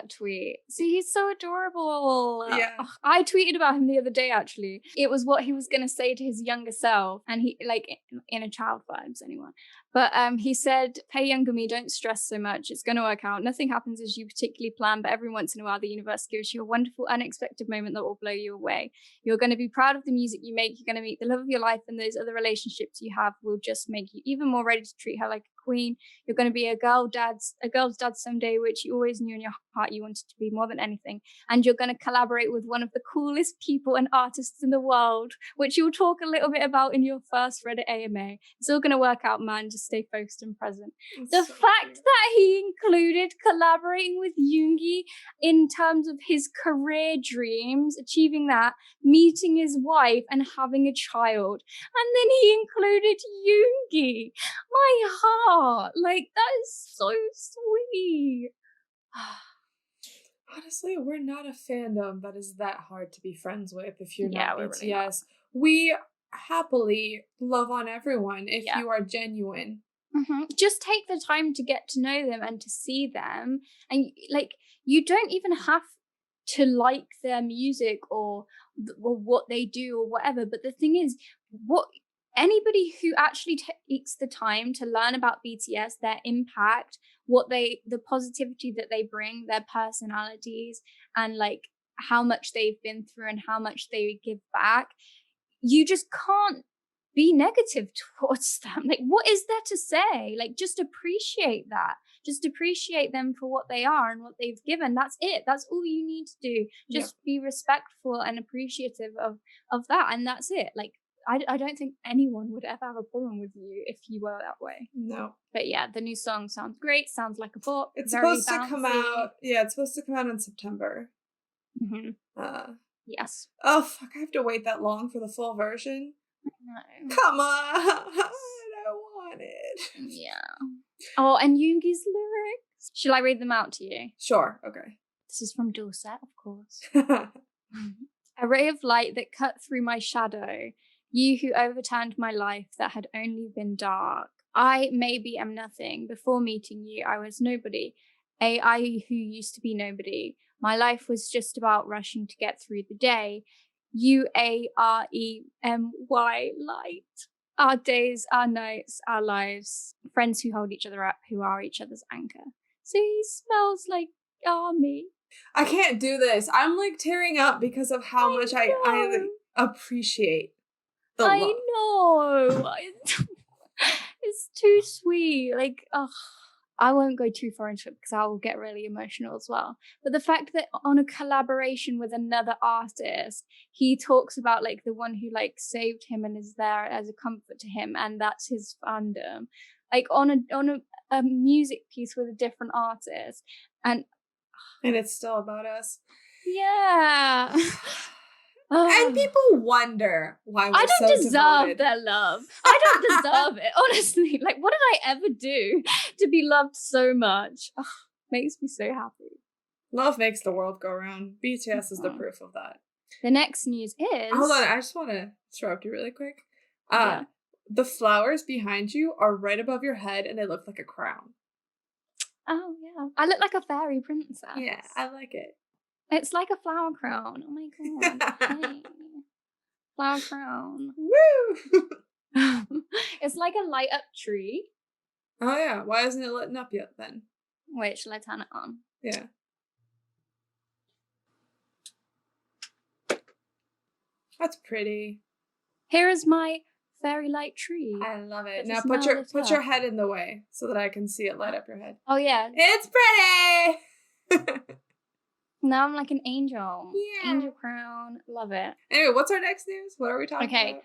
Speaker 1: tweet. See, he's so adorable.
Speaker 2: Yeah.
Speaker 1: I tweeted about him the other day, actually. It was what he was going to say to his younger self. And he, like, inner child vibes, anyone. But he said, Taehyung and me, don't stress so much. It's going to work out. Nothing happens as you particularly plan, but every once in a while, the universe gives you a wonderful, unexpected moment that will blow you away. You're going to be proud of the music you make. You're going to meet the love of your life, and those other relationships you have will just make you even more ready to treat her like a queen. You're going to be a girl's dad someday, which you always knew in your heart you wanted to be more than anything. And you're going to collaborate with one of the coolest people and artists in the world, which you'll talk a little bit about in your first Reddit AMA. It's all going to work out, man. Just stay focused and present. The fact that he included collaborating with Yoongi in terms of his career dreams, achieving that, meeting his wife and having a child, and then he included Yoongi. My heart, like, that is so sweet.
Speaker 2: Honestly, we're not a fandom that is that hard to be friends with if you're not BTS.
Speaker 1: Really not.
Speaker 2: We happily love on everyone if
Speaker 1: Yeah.
Speaker 2: you are genuine.
Speaker 1: Mm-hmm. Just take the time to get to know them and to see them. And like, you don't even have to like their music or what they do or whatever. But the thing is, anybody who actually takes the time to learn about BTS, their impact, the positivity that they bring, their personalities, and like how much they've been through and how much they give back, you just can't be negative towards them. Like, what is there to say? Like, just appreciate that. Just appreciate them for what they are and what they've given. That's it. That's all you need to do. Just be respectful and appreciative of that, and that's it. Like, I don't think anyone would ever have a problem with you if you were that way.
Speaker 2: No.
Speaker 1: But yeah, the new song sounds great. Sounds like a bop.
Speaker 2: It's
Speaker 1: very
Speaker 2: supposed to come out. Yeah, it's supposed to come out in September.
Speaker 1: Mm-hmm. Yes.
Speaker 2: Oh, fuck, I have to wait that long for the full version?
Speaker 1: No.
Speaker 2: Come on. I don't want it.
Speaker 1: Yeah. Oh, and Yoongi's lyrics. Shall I read them out to you?
Speaker 2: Sure, okay.
Speaker 1: This is from Dorset, of course. A ray of light that cut through my shadow, you who overturned my life that had only been dark. I maybe am nothing. Before meeting you, I was nobody. I who used to be nobody. My life was just about rushing to get through the day. UAREMY, light. Our days, our nights, our lives. Friends who hold each other up, who are each other's anchor. So he smells like Army.
Speaker 2: I can't do this. I'm like tearing up because of how much I appreciate the love.
Speaker 1: I know. It's too sweet. Like, I won't go too far into it because I will get really emotional as well. But the fact that on a collaboration with another artist, he talks about like the one who like saved him and is there as a comfort to him, and that's his fandom. Like on a music piece with a different artist, and
Speaker 2: it's still about us.
Speaker 1: Yeah.
Speaker 2: And people wonder why we're
Speaker 1: I don't
Speaker 2: so
Speaker 1: deserve
Speaker 2: devoted.
Speaker 1: their love. I don't deserve it, honestly. Like, what did I ever do to be loved so much? Makes me so happy.
Speaker 2: Love makes the world go round. BTS is the proof of that.
Speaker 1: The next news is...
Speaker 2: Hold on, I just want to interrupt you really quick. The flowers behind you are right above your head and they look like a crown.
Speaker 1: Oh, yeah. I look like a fairy princess.
Speaker 2: Yeah, I like it.
Speaker 1: It's like a flower crown. Oh my god. Hey. Flower crown.
Speaker 2: Woo!
Speaker 1: It's like a light up tree.
Speaker 2: Oh yeah. Why isn't it lit up yet then?
Speaker 1: Wait, shall I turn it on?
Speaker 2: Yeah. That's pretty.
Speaker 1: Here is my fairy light tree.
Speaker 2: I love it.
Speaker 1: Now
Speaker 2: Put your head in the way so that I can see it light up your head.
Speaker 1: Oh yeah.
Speaker 2: It's pretty.
Speaker 1: Now I'm like an angel.
Speaker 2: Yeah.
Speaker 1: Angel crown. Love it.
Speaker 2: Anyway, what's our next news? What are we talking about?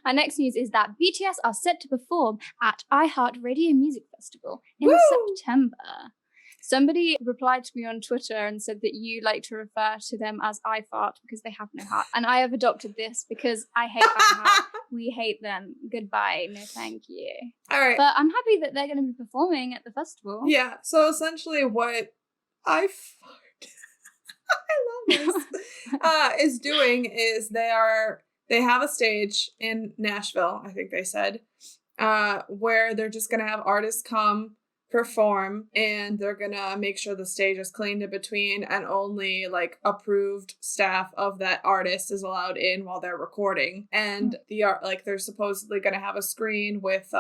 Speaker 1: Our next news is that BTS are set to perform at iHeart Radio Music Festival in
Speaker 2: Woo!
Speaker 1: September. Somebody replied to me on Twitter and said that you like to refer to them as iFart because they have no heart. And I have adopted this because I hate iHeart. We hate them. Goodbye. No thank you.
Speaker 2: All right.
Speaker 1: But I'm happy that they're going to be performing at the festival.
Speaker 2: Yeah. So essentially what iFart I love this. Is doing is they have a stage in Nashville, I think they said, where they're just gonna have artists come perform, and they're gonna make sure the stage is cleaned in between, and only like approved staff of that artist is allowed in while they're recording. And the art, like, they're supposedly gonna have a screen with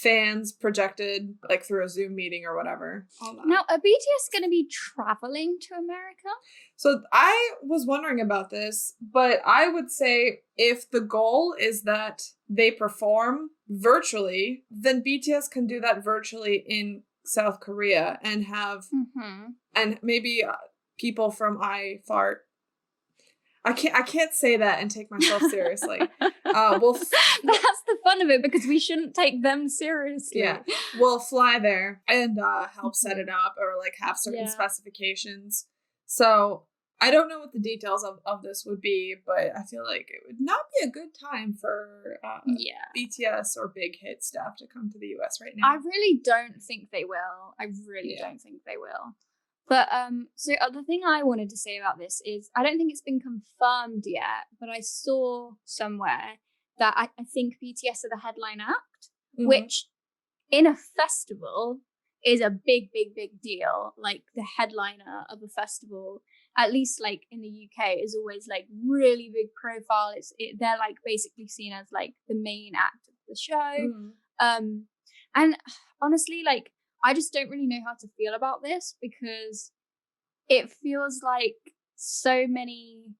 Speaker 2: fans projected like through a Zoom meeting or whatever.
Speaker 1: Now, are BTS going to be traveling to America?
Speaker 2: So I was wondering about this, but I would say if the goal is that they perform virtually, then BTS can do that virtually in South Korea and have, and maybe people from iHeart. I can't say that and take myself seriously.
Speaker 1: That's the fun of it, because we shouldn't take them seriously.
Speaker 2: Yeah, we'll fly there and help set it up, or like have certain specifications. So I don't know what the details of this would be, but I feel like it would not be a good time for BTS or big hit stuff to come to the US right now.
Speaker 1: I really don't think they will. I really don't think they will. But so the thing I wanted to say about this is, I don't think it's been confirmed yet, but I saw somewhere that I think BTS are the headline act, which in a festival is a big, big, big deal. Like, the headliner of a festival, at least like in the UK, is always like really big profile. They're like basically seen as like the main act of the show. And honestly, like, I just don't really know how to feel about this, because it feels like so many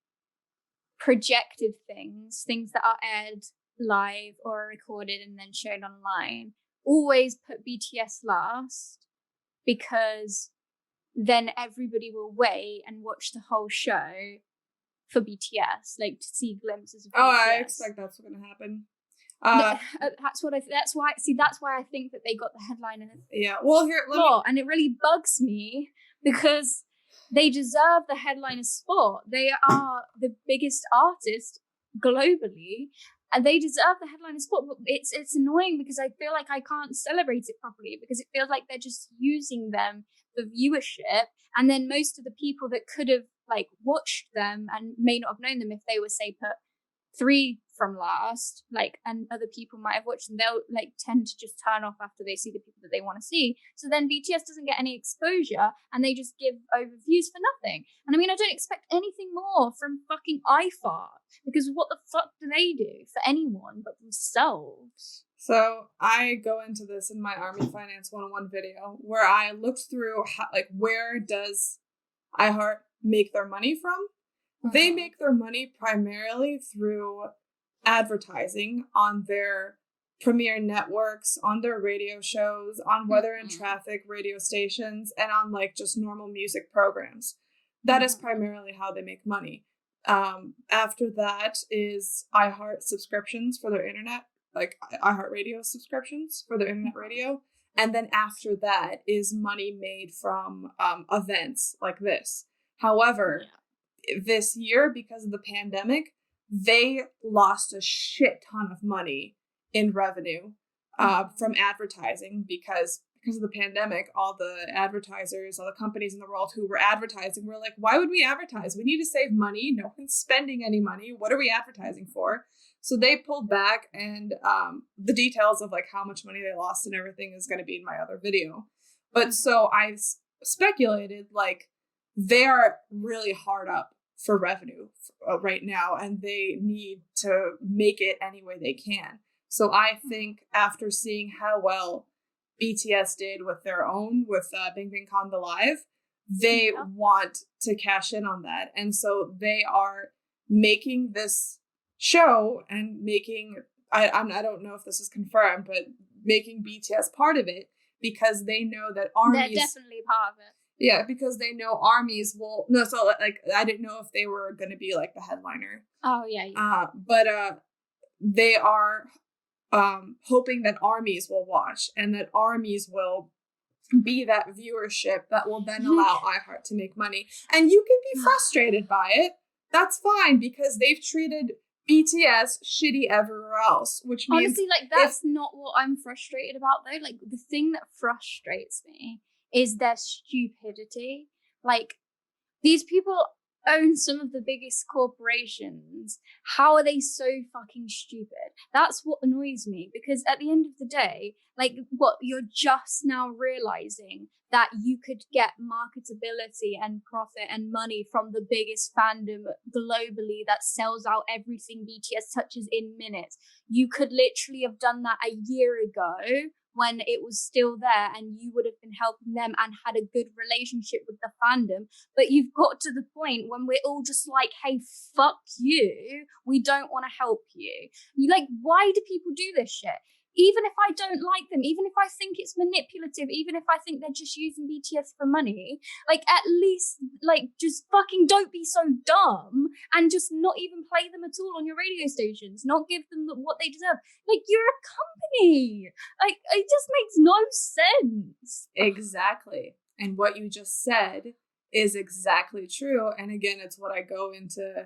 Speaker 1: projected things that are aired live or are recorded and then shown online, always put BTS last, because then everybody will wait and watch the whole show for BTS, like to see glimpses of BTS.
Speaker 2: Oh, I expect that's what's going to happen.
Speaker 1: That's why I think that they got the headline in it.
Speaker 2: Yeah, well,
Speaker 1: and it really bugs me, because they deserve the headliner spot. They are the biggest artist globally, and they deserve the headliner spot. But it's annoying, because I feel like I can't celebrate it properly, because it feels like they're just using them for viewership, and then most of the people that could have like watched them and may not have known them if they were, say, put 3 from last, like, and other people might have watched them, they'll like tend to just turn off after they see the people that they want to see. So then BTS doesn't get any exposure, and they just give overviews for nothing. And I mean, I don't expect anything more from fucking iHeart, because what the fuck do they do for anyone but themselves?
Speaker 2: So I go into this in my Army Finance 101 video, where I looked through where does iHeart make their money from? They make their money primarily through advertising on their premiere networks, on their radio shows, on weather and traffic radio stations, and on like just normal music programs. That is primarily how they make money. After that is iHeart subscriptions for their internet, like iHeart Radio subscriptions for their internet radio. And then after that is money made from events like this. However, this year, because of the pandemic, they lost a shit ton of money in revenue from advertising, because of the pandemic. All the advertisers, all the companies in the world who were advertising were like, why would we advertise? We need to save money. No one's spending any money. What are we advertising for? So they pulled back, and the details of like how much money they lost and everything is going to be in my other video. But so I speculated, like, they are really hard up for revenue right now, and they need to make it any way they can. So I think after seeing how well BTS did with their own, with Bing Bing Con the Live, they want to cash in on that. And so they are making this show and making, I don't know if this is confirmed, but making BTS part of it, because they know that ARMYs...
Speaker 1: They're definitely part of it.
Speaker 2: Yeah, because they know ARMYs will... No, so, like, I didn't know if they were going to be, like, the headliner.
Speaker 1: Oh, yeah.
Speaker 2: But they are hoping that ARMYs will watch, and that ARMYs will be that viewership that will then allow iHeart to make money. And you can be frustrated by it. That's fine, because they've treated BTS shitty everywhere else, which means...
Speaker 1: Honestly, like, that's not what I'm frustrated about, though. Like, the thing that frustrates me is their stupidity. Like, these people own some of the biggest corporations, how are they so fucking stupid? That's what annoys me, because at the end of the day, like, what, you're just now realizing that you could get marketability and profit and money from the biggest fandom globally that sells out everything BTS touches in minutes. You could literally have done that a year ago when it was still there, and you would have been helping them and had a good relationship with the fandom. But you've got to the point when we're all just like, hey, fuck you, we don't want to help you. You like, why do people do this shit? Even if I don't like them, even if I think it's manipulative, even if I think they're just using BTS for money, like, at least, like, just fucking don't be so dumb and just not even play them at all on your radio stations, not give them what they deserve. Like, you're a company. Like, it just makes no sense.
Speaker 2: Exactly. And what you just said is exactly true. And again, it's what I go into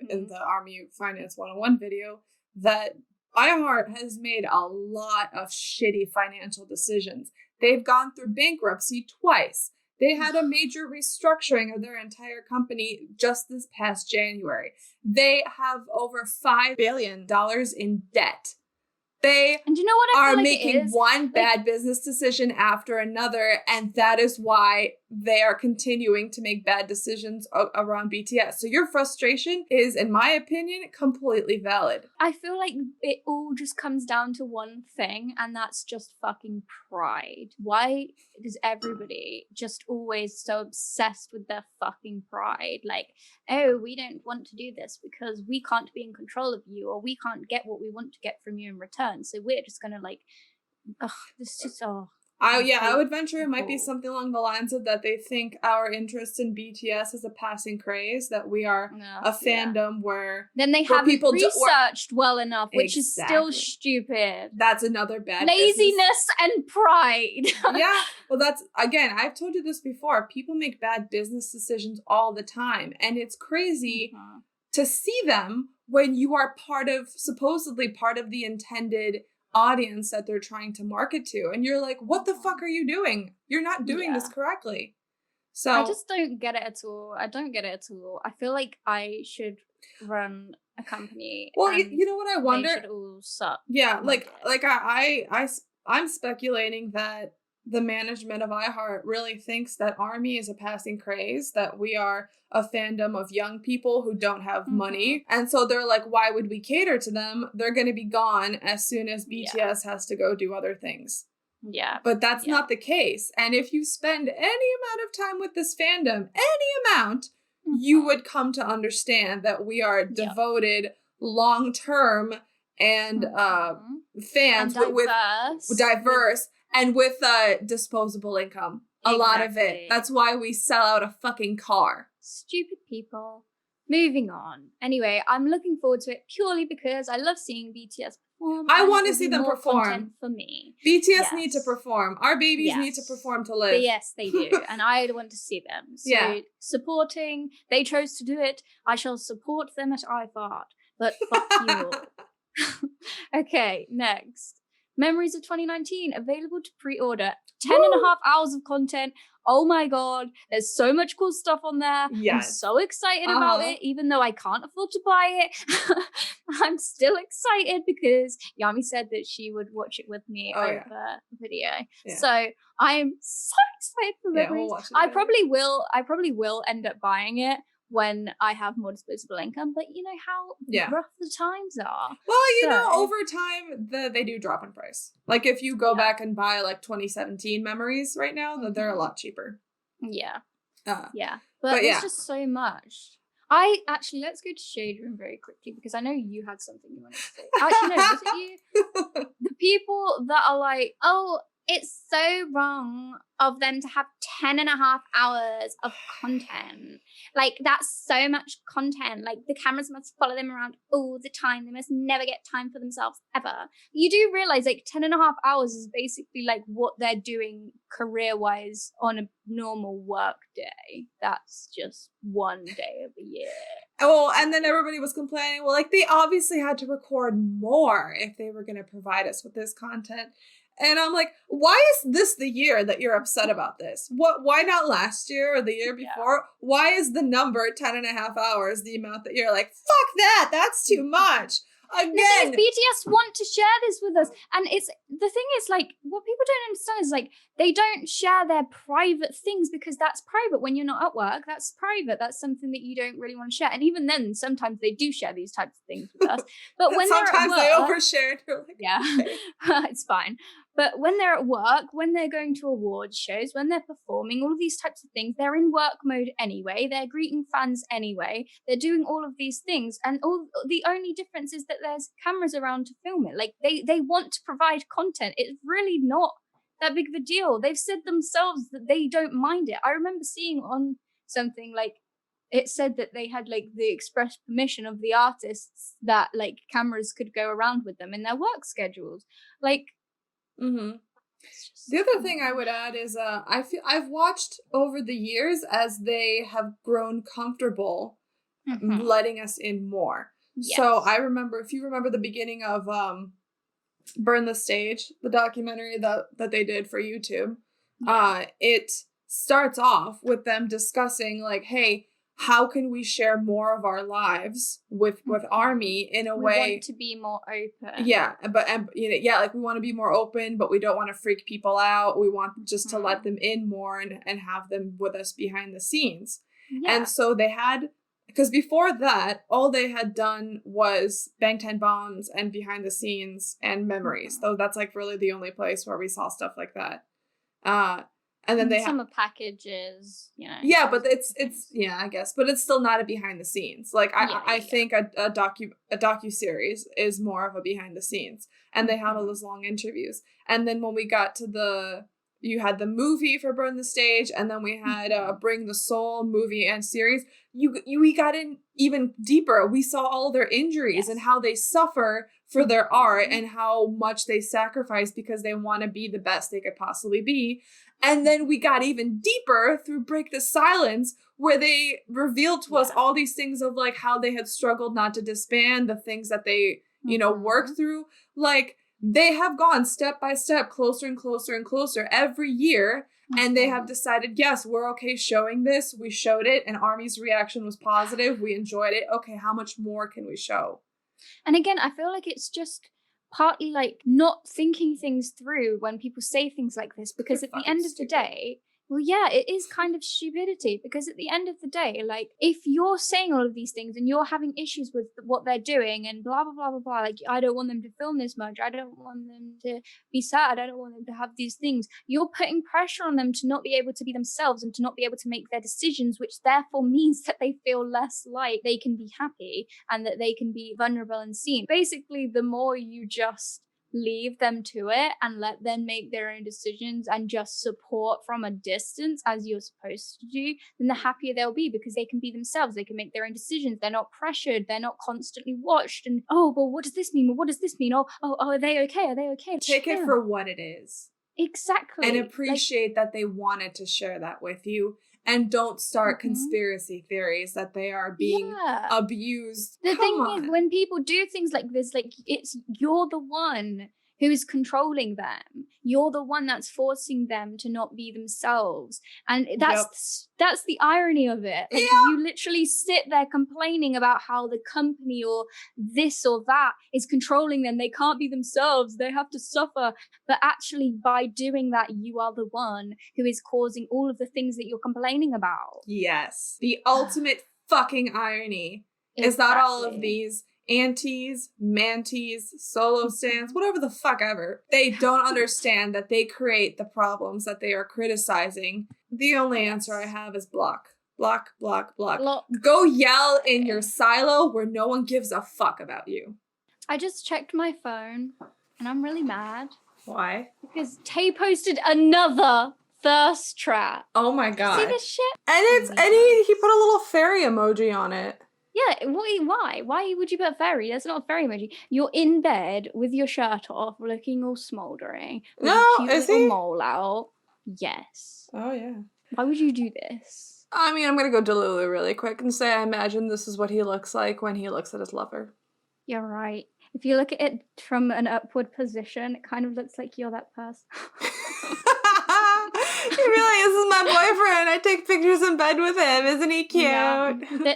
Speaker 2: in the Army Finance 101 video, that iHeart has made a lot of shitty financial decisions. They've gone through bankruptcy twice. They had a major restructuring of their entire company just this past January. They have over $5 billion in debt. They
Speaker 1: and you know what I
Speaker 2: are
Speaker 1: feel like
Speaker 2: making one bad business decision after another, and that is why they are continuing to make bad decisions around BTS. So your frustration is, in my opinion, completely valid.
Speaker 1: I feel like it all just comes down to one thing, and that's just fucking pride. Why is everybody just always so obsessed with their fucking pride? Like, oh, we don't want to do this because we can't be in control of you, or we can't get what we want to get from you in return. So we're just gonna like, this is
Speaker 2: I would venture it might be something along the lines of that they think our interest in BTS is a passing craze, that we are a fandom where
Speaker 1: then they haven't researched well enough, which is still stupid.
Speaker 2: That's another bad
Speaker 1: laziness and pride.
Speaker 2: Yeah, well, that's, again, I've told you this before. People make bad business decisions all the time, and it's crazy to see them when you are supposedly part of the intended audience that they're trying to market to, and you're like, what the fuck are you doing? You're not doing this correctly. So
Speaker 1: I just don't get it at all. I feel like I should run a company.
Speaker 2: Well, you know what I wonder?
Speaker 1: They should all suck.
Speaker 2: Yeah, I'm speculating that the management of iHeart really thinks that ARMY is a passing craze, that we are a fandom of young people who don't have money. And so they're like, why would we cater to them? They're going to be gone as soon as BTS has to go do other things.
Speaker 1: Yeah.
Speaker 2: But that's not the case. And if you spend any amount of time with this fandom, any amount, you would come to understand that we are devoted, long-term, and fans with diverse. And with disposable income. A lot of it. That's why we sell out a fucking car.
Speaker 1: Stupid people. Moving on. Anyway, I'm looking forward to it purely because I love seeing BTS perform.
Speaker 2: I want to see them perform.
Speaker 1: For me.
Speaker 2: BTS need to perform. Our babies need to perform to live.
Speaker 1: But yes, they do. And I want to see them. So supporting, they chose to do it. I shall support them at iHeart. But fuck you all. Okay, next. Memories of 2019, available to pre-order. 10.5 hours of content. Oh my god, there's so much cool stuff on there. Yes. I'm so excited about it, even though I can't afford to buy it. I'm still excited because Yami said that she would watch it with me over video. Yeah. So I'm so excited for Memories. We'll I probably will end up buying it when I have more disposable income, but you know how rough the times are.
Speaker 2: Well, over time, they do drop in price. Like, if you go back and buy, like, 2017 Memories right now, they're a lot cheaper.
Speaker 1: Yeah. But there's just so much. Let's go to Shade Room very quickly, because I know you had something you wanted to say. Actually, no, was it you? The people that are like, oh, it's so wrong of them to have 10.5 hours of content. Like, that's so much content. Like, the cameras must follow them around all the time. They must never get time for themselves ever. You do realize, like, 10.5 hours is basically like what they're doing career-wise on a normal work day. That's just one day of the year.
Speaker 2: Oh, and then everybody was complaining, well, like, they obviously had to record more if they were going to provide us with this content. And I'm like, why is this the year that you're upset about this? Why not last year or the year before? Yeah. Why is the number 10 and a half hours the amount that you're like, fuck that, that's too much? Again,
Speaker 1: the thing is, BTS want to share this with us, and it's the thing is like what people don't understand is like they don't share their private things because that's private. When you're not at work, that's private. That's something that you don't really want to share. And even then, sometimes they do share these types of things with us. But when
Speaker 2: sometimes
Speaker 1: they're at work,
Speaker 2: they overshare. Like,
Speaker 1: yeah, okay. It's fine. But when they're at work, when they're going to awards shows, when they're performing, all of these types of things, they're in work mode anyway. They're greeting fans anyway. They're doing all of these things. And all the only difference is that there's cameras around to film it. Like they want to provide content. It's really not that big of a deal. They've said themselves that they don't mind it. I remember seeing on something like it said that they had like the express permission of the artists that like cameras could go around with them in their work schedules. Like,
Speaker 2: the other thing I would add is I feel I've watched over the years as they have grown comfortable letting us in more. Yes. So I remember, if you remember the beginning of Burn the Stage, the documentary that they did for YouTube, it starts off with them discussing like, hey, how can we share more of our lives with ARMY in a way?
Speaker 1: We want to be more open.
Speaker 2: Yeah, but like we want to be more open, but we don't want to freak people out. We want just to let them in more and have them with us behind the scenes. Yeah. And so they had, because before that, all they had done was Bangtan Bombs and behind the scenes and memories. So that's like really the only place where we saw stuff like that. And then they
Speaker 1: summer packages, you know.
Speaker 2: Yeah, but it's yeah, I guess, but it's still not a behind the scenes. Like I think a docu series is more of a behind the scenes, and they had all those long interviews. And then when we got to you had the movie for Burn the Stage, and then we had Bring the Soul movie and series. We got in even deeper. We saw all their injuries and how they suffer for their art and how much they sacrifice because they want to be the best they could possibly be. And then we got even deeper through Break the Silence, where they revealed to us all these things of like how they had struggled not to disband, the things that they, worked through. Like they have gone step by step closer and closer and closer every year. And they have decided, yes, we're okay showing this. We showed it and ARMY's reaction was positive. We enjoyed it. Okay, how much more can we show?
Speaker 1: And again, I feel like it's just partly like not thinking things through when people say things like this, because at the end of the day, well, yeah, it is kind of stupidity, because at the end of the day, like if you're saying all of these things and you're having issues with what they're doing and blah, blah, blah, blah, blah, like I don't want them to film this much. I don't want them to be sad. I don't want them to have these things. You're putting pressure on them to not be able to be themselves and to not be able to make their decisions, which therefore means that they feel less like they can be happy and that they can be vulnerable and seen. Basically, the more you just leave them to it and let them make their own decisions and just support from a distance as you're supposed to do, then the happier they'll be, because they can be themselves. They can make their own decisions. They're not pressured. They're not constantly watched. And, oh, well, what does this mean? Well, what does this mean? Oh, are they okay? Are they okay?
Speaker 2: Take it for what it is.
Speaker 1: Exactly.
Speaker 2: And appreciate that they wanted to share that with you. And don't start conspiracy theories that they are being abused.
Speaker 1: The thing is, when people do things like this, like you're the one who is controlling them. You're the one that's forcing them to not be themselves. And that's the irony of it. Like, you literally sit there complaining about how the company or this or that is controlling them. They can't be themselves. They have to suffer. But actually, by doing that, you are the one who is causing all of the things that you're complaining about.
Speaker 2: Yes. The ultimate fucking irony is that all of these antis, mantis, solo stands, whatever the fuck ever, they don't understand that they create the problems that they are criticizing. The only answer I have is block. Block, block, block. Go yell in your silo where no one gives a fuck about you.
Speaker 1: I just checked my phone and I'm really mad.
Speaker 2: Why?
Speaker 1: Because Tae posted another thirst trap.
Speaker 2: Oh my god.
Speaker 1: See this shit?
Speaker 2: And he put a little fairy emoji on it.
Speaker 1: Yeah, why? Why would you put a fairy? That's not a fairy emoji. You're in bed with your shirt off, looking all smouldering. With a cute little mole out. Yes.
Speaker 2: Oh, yeah.
Speaker 1: Why would you do this?
Speaker 2: I mean, I'm going to go Delulu really quick and say I imagine this is what he looks like when he looks at his lover.
Speaker 1: You're right. If you look at it from an upward position, it kind of looks like you're that person.
Speaker 2: He really is my boyfriend. I take pictures in bed with him. Isn't he cute?
Speaker 1: Yeah.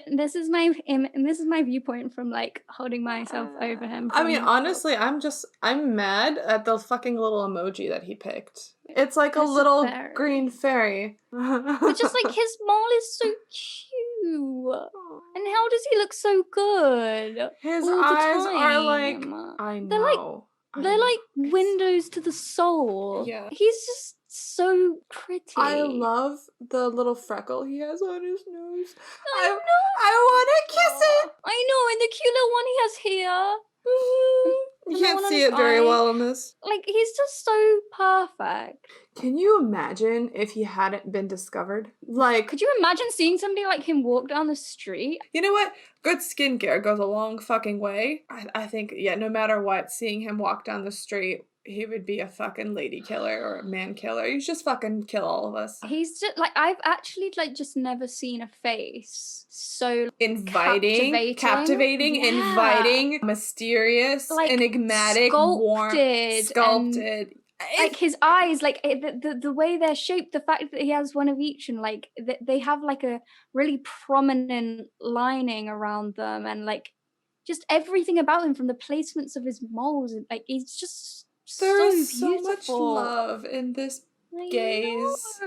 Speaker 1: This is my viewpoint from like holding myself over him.
Speaker 2: I mean, honestly, I'm mad at the fucking little emoji that he picked. It's like a little green fairy.
Speaker 1: But just like his mole is so cute. And how does he look so good?
Speaker 2: His
Speaker 1: all
Speaker 2: eyes
Speaker 1: the
Speaker 2: are like,
Speaker 1: time?
Speaker 2: I know.
Speaker 1: They're like windows to the soul.
Speaker 2: Yeah.
Speaker 1: He's just so pretty.
Speaker 2: I love the little freckle he has on his nose.
Speaker 1: I know.
Speaker 2: I want to kiss it.
Speaker 1: I know, and the cute little one he has here.
Speaker 2: You can't see it very well in this.
Speaker 1: Like, he's just so perfect.
Speaker 2: Can you imagine if he hadn't been discovered? Like,
Speaker 1: could you imagine seeing somebody like him walk down the street?
Speaker 2: You know what? Good skincare goes a long fucking way. I think, yeah, no matter what, seeing him walk down the street, he would be a fucking lady killer or a man killer. He's just fucking kill all of us.
Speaker 1: He's just, like, I've actually, like, just never seen a face so
Speaker 2: inviting, captivating, inviting, mysterious, like, enigmatic, warm, sculpted.
Speaker 1: Like his eyes, like the way they're shaped, the fact that he has one of each, and like they have like a really prominent lining around them, and like just everything about him, from the placements of his moles, and like he's just
Speaker 2: there is
Speaker 1: so beautiful.
Speaker 2: Much love in this gaze.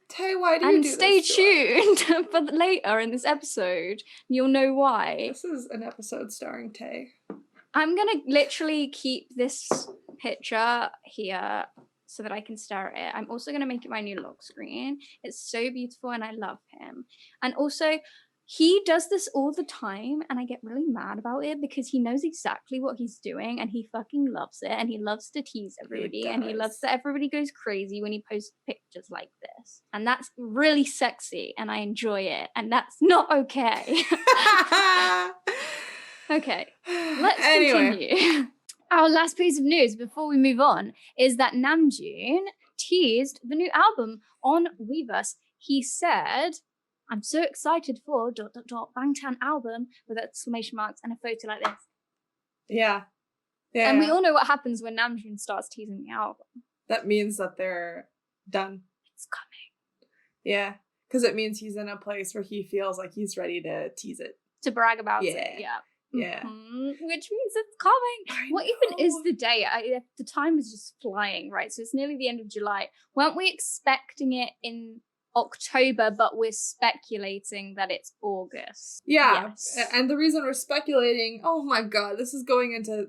Speaker 1: Tay,
Speaker 2: why do you
Speaker 1: and
Speaker 2: do
Speaker 1: stay
Speaker 2: this
Speaker 1: tuned for later in this episode. You'll know why.
Speaker 2: This is an episode starring Tay.
Speaker 1: I'm gonna literally keep this picture here so that I can stare at it. I'm also gonna make it my new lock screen. It's so beautiful and I love him. And also, he does this all the time and I get really mad about it because he knows exactly what he's doing and he fucking loves it, and he loves to tease everybody, and he loves that everybody goes crazy when he posts pictures like this. And that's really sexy and I enjoy it, and that's not okay. Okay, let's continue. Our last piece of news before we move on is that Namjoon teased the new album on Weverse. He said, "I'm so excited for ... Bangtan album," with exclamation marks and a photo like this.
Speaker 2: Yeah.
Speaker 1: And we all know what happens when Namjoon starts teasing the album.
Speaker 2: That means that they're done.
Speaker 1: It's coming.
Speaker 2: Yeah, because it means he's in a place where he feels like he's ready to tease it.
Speaker 1: To brag about it, yeah.
Speaker 2: Yeah.
Speaker 1: Mm-hmm. Which means it's coming. What even is the day? The time is just flying, right? So it's nearly the end of July. Weren't we expecting it in October, but we're speculating that it's August?
Speaker 2: Yeah.
Speaker 1: Yes.
Speaker 2: And the reason we're speculating, oh my god, this is going into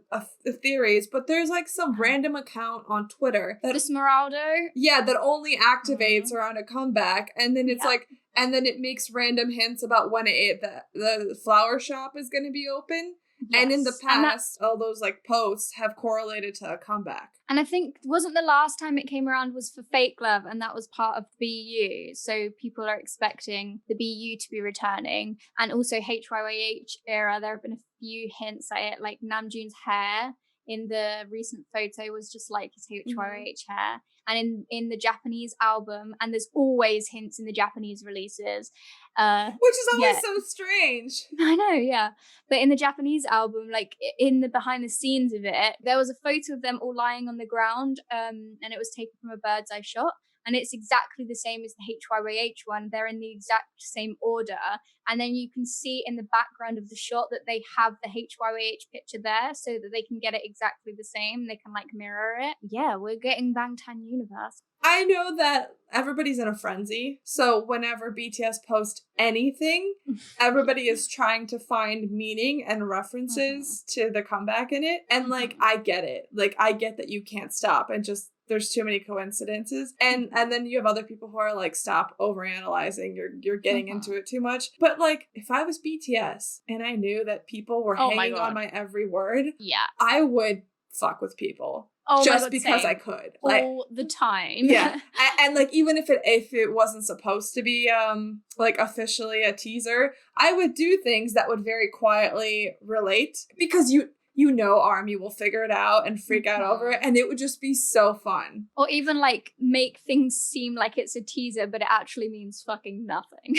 Speaker 2: theories, but there's like some random account on Twitter that
Speaker 1: Esmeralda?
Speaker 2: Yeah, that only activates around a comeback, and then it's like, and then it makes random hints about when the flower shop is going to be open. Yes. And in the past, all those like posts have correlated to a comeback.
Speaker 1: And I think, wasn't the last time it came around was for Fake Love, and that was part of BU. So people are expecting the BU to be returning. And also HYYH era, there have been a few hints at it, like Namjoon's hair in the recent photo was just like his HYYH hair. And in the Japanese album, and there's always hints in the Japanese releases.
Speaker 2: Which is always so strange.
Speaker 1: I know, yeah. But in the Japanese album, like in the behind the scenes of it, there was a photo of them all lying on the ground, and it was taken from a bird's eye shot. And it's exactly the same as the HYYH one. They're in the exact same order. And then you can see in the background of the shot that they have the HYYH picture there so that they can get it exactly the same. They can like mirror it. Yeah, we're getting Bangtan Universe.
Speaker 2: I know that everybody's in a frenzy. So whenever BTS post anything, everybody is trying to find meaning and references to the comeback in it. And like, I get it. Like, I get that you can't stop and just, there's too many coincidences. And then you have other people who are like, stop overanalyzing. You're getting into it too much. But like, if I was BTS and I knew that people were hanging on my every word, I would fuck with people. Just because I could.
Speaker 1: All the time.
Speaker 2: Yeah. And like, even if it wasn't supposed to be like officially a teaser, I would do things that would very quietly relate, because you know ARMY will figure it out and freak out over it, and it would just be so fun.
Speaker 1: Or even like make things seem like it's a teaser, but it actually means fucking nothing.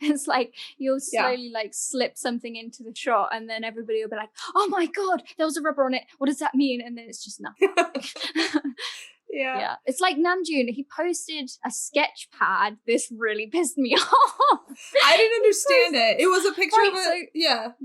Speaker 1: It's like you'll slowly like slip something into the shot, and then everybody will be like, "Oh my god, there was a rubber on it. What does that mean?" And then it's just nothing.
Speaker 2: Yeah.
Speaker 1: It's like Namjoon, he posted a sketch pad. This really pissed me off.
Speaker 2: I didn't understand it. It was a picture of it.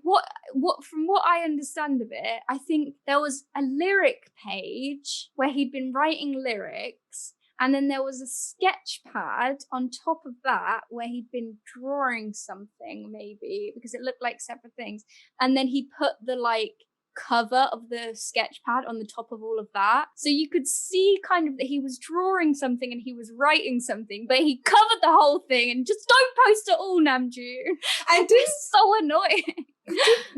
Speaker 1: What from what I understand of it, I think there was a lyric page where he'd been writing lyrics, and then there was a sketch pad on top of that where he'd been drawing something, maybe, because it looked like separate things. And then he put the like cover of the sketch pad on the top of all of that, so you could see kind of that he was drawing something and he was writing something, but he covered the whole thing. And just don't post it all, Namjoon.
Speaker 2: And
Speaker 1: it's so annoying.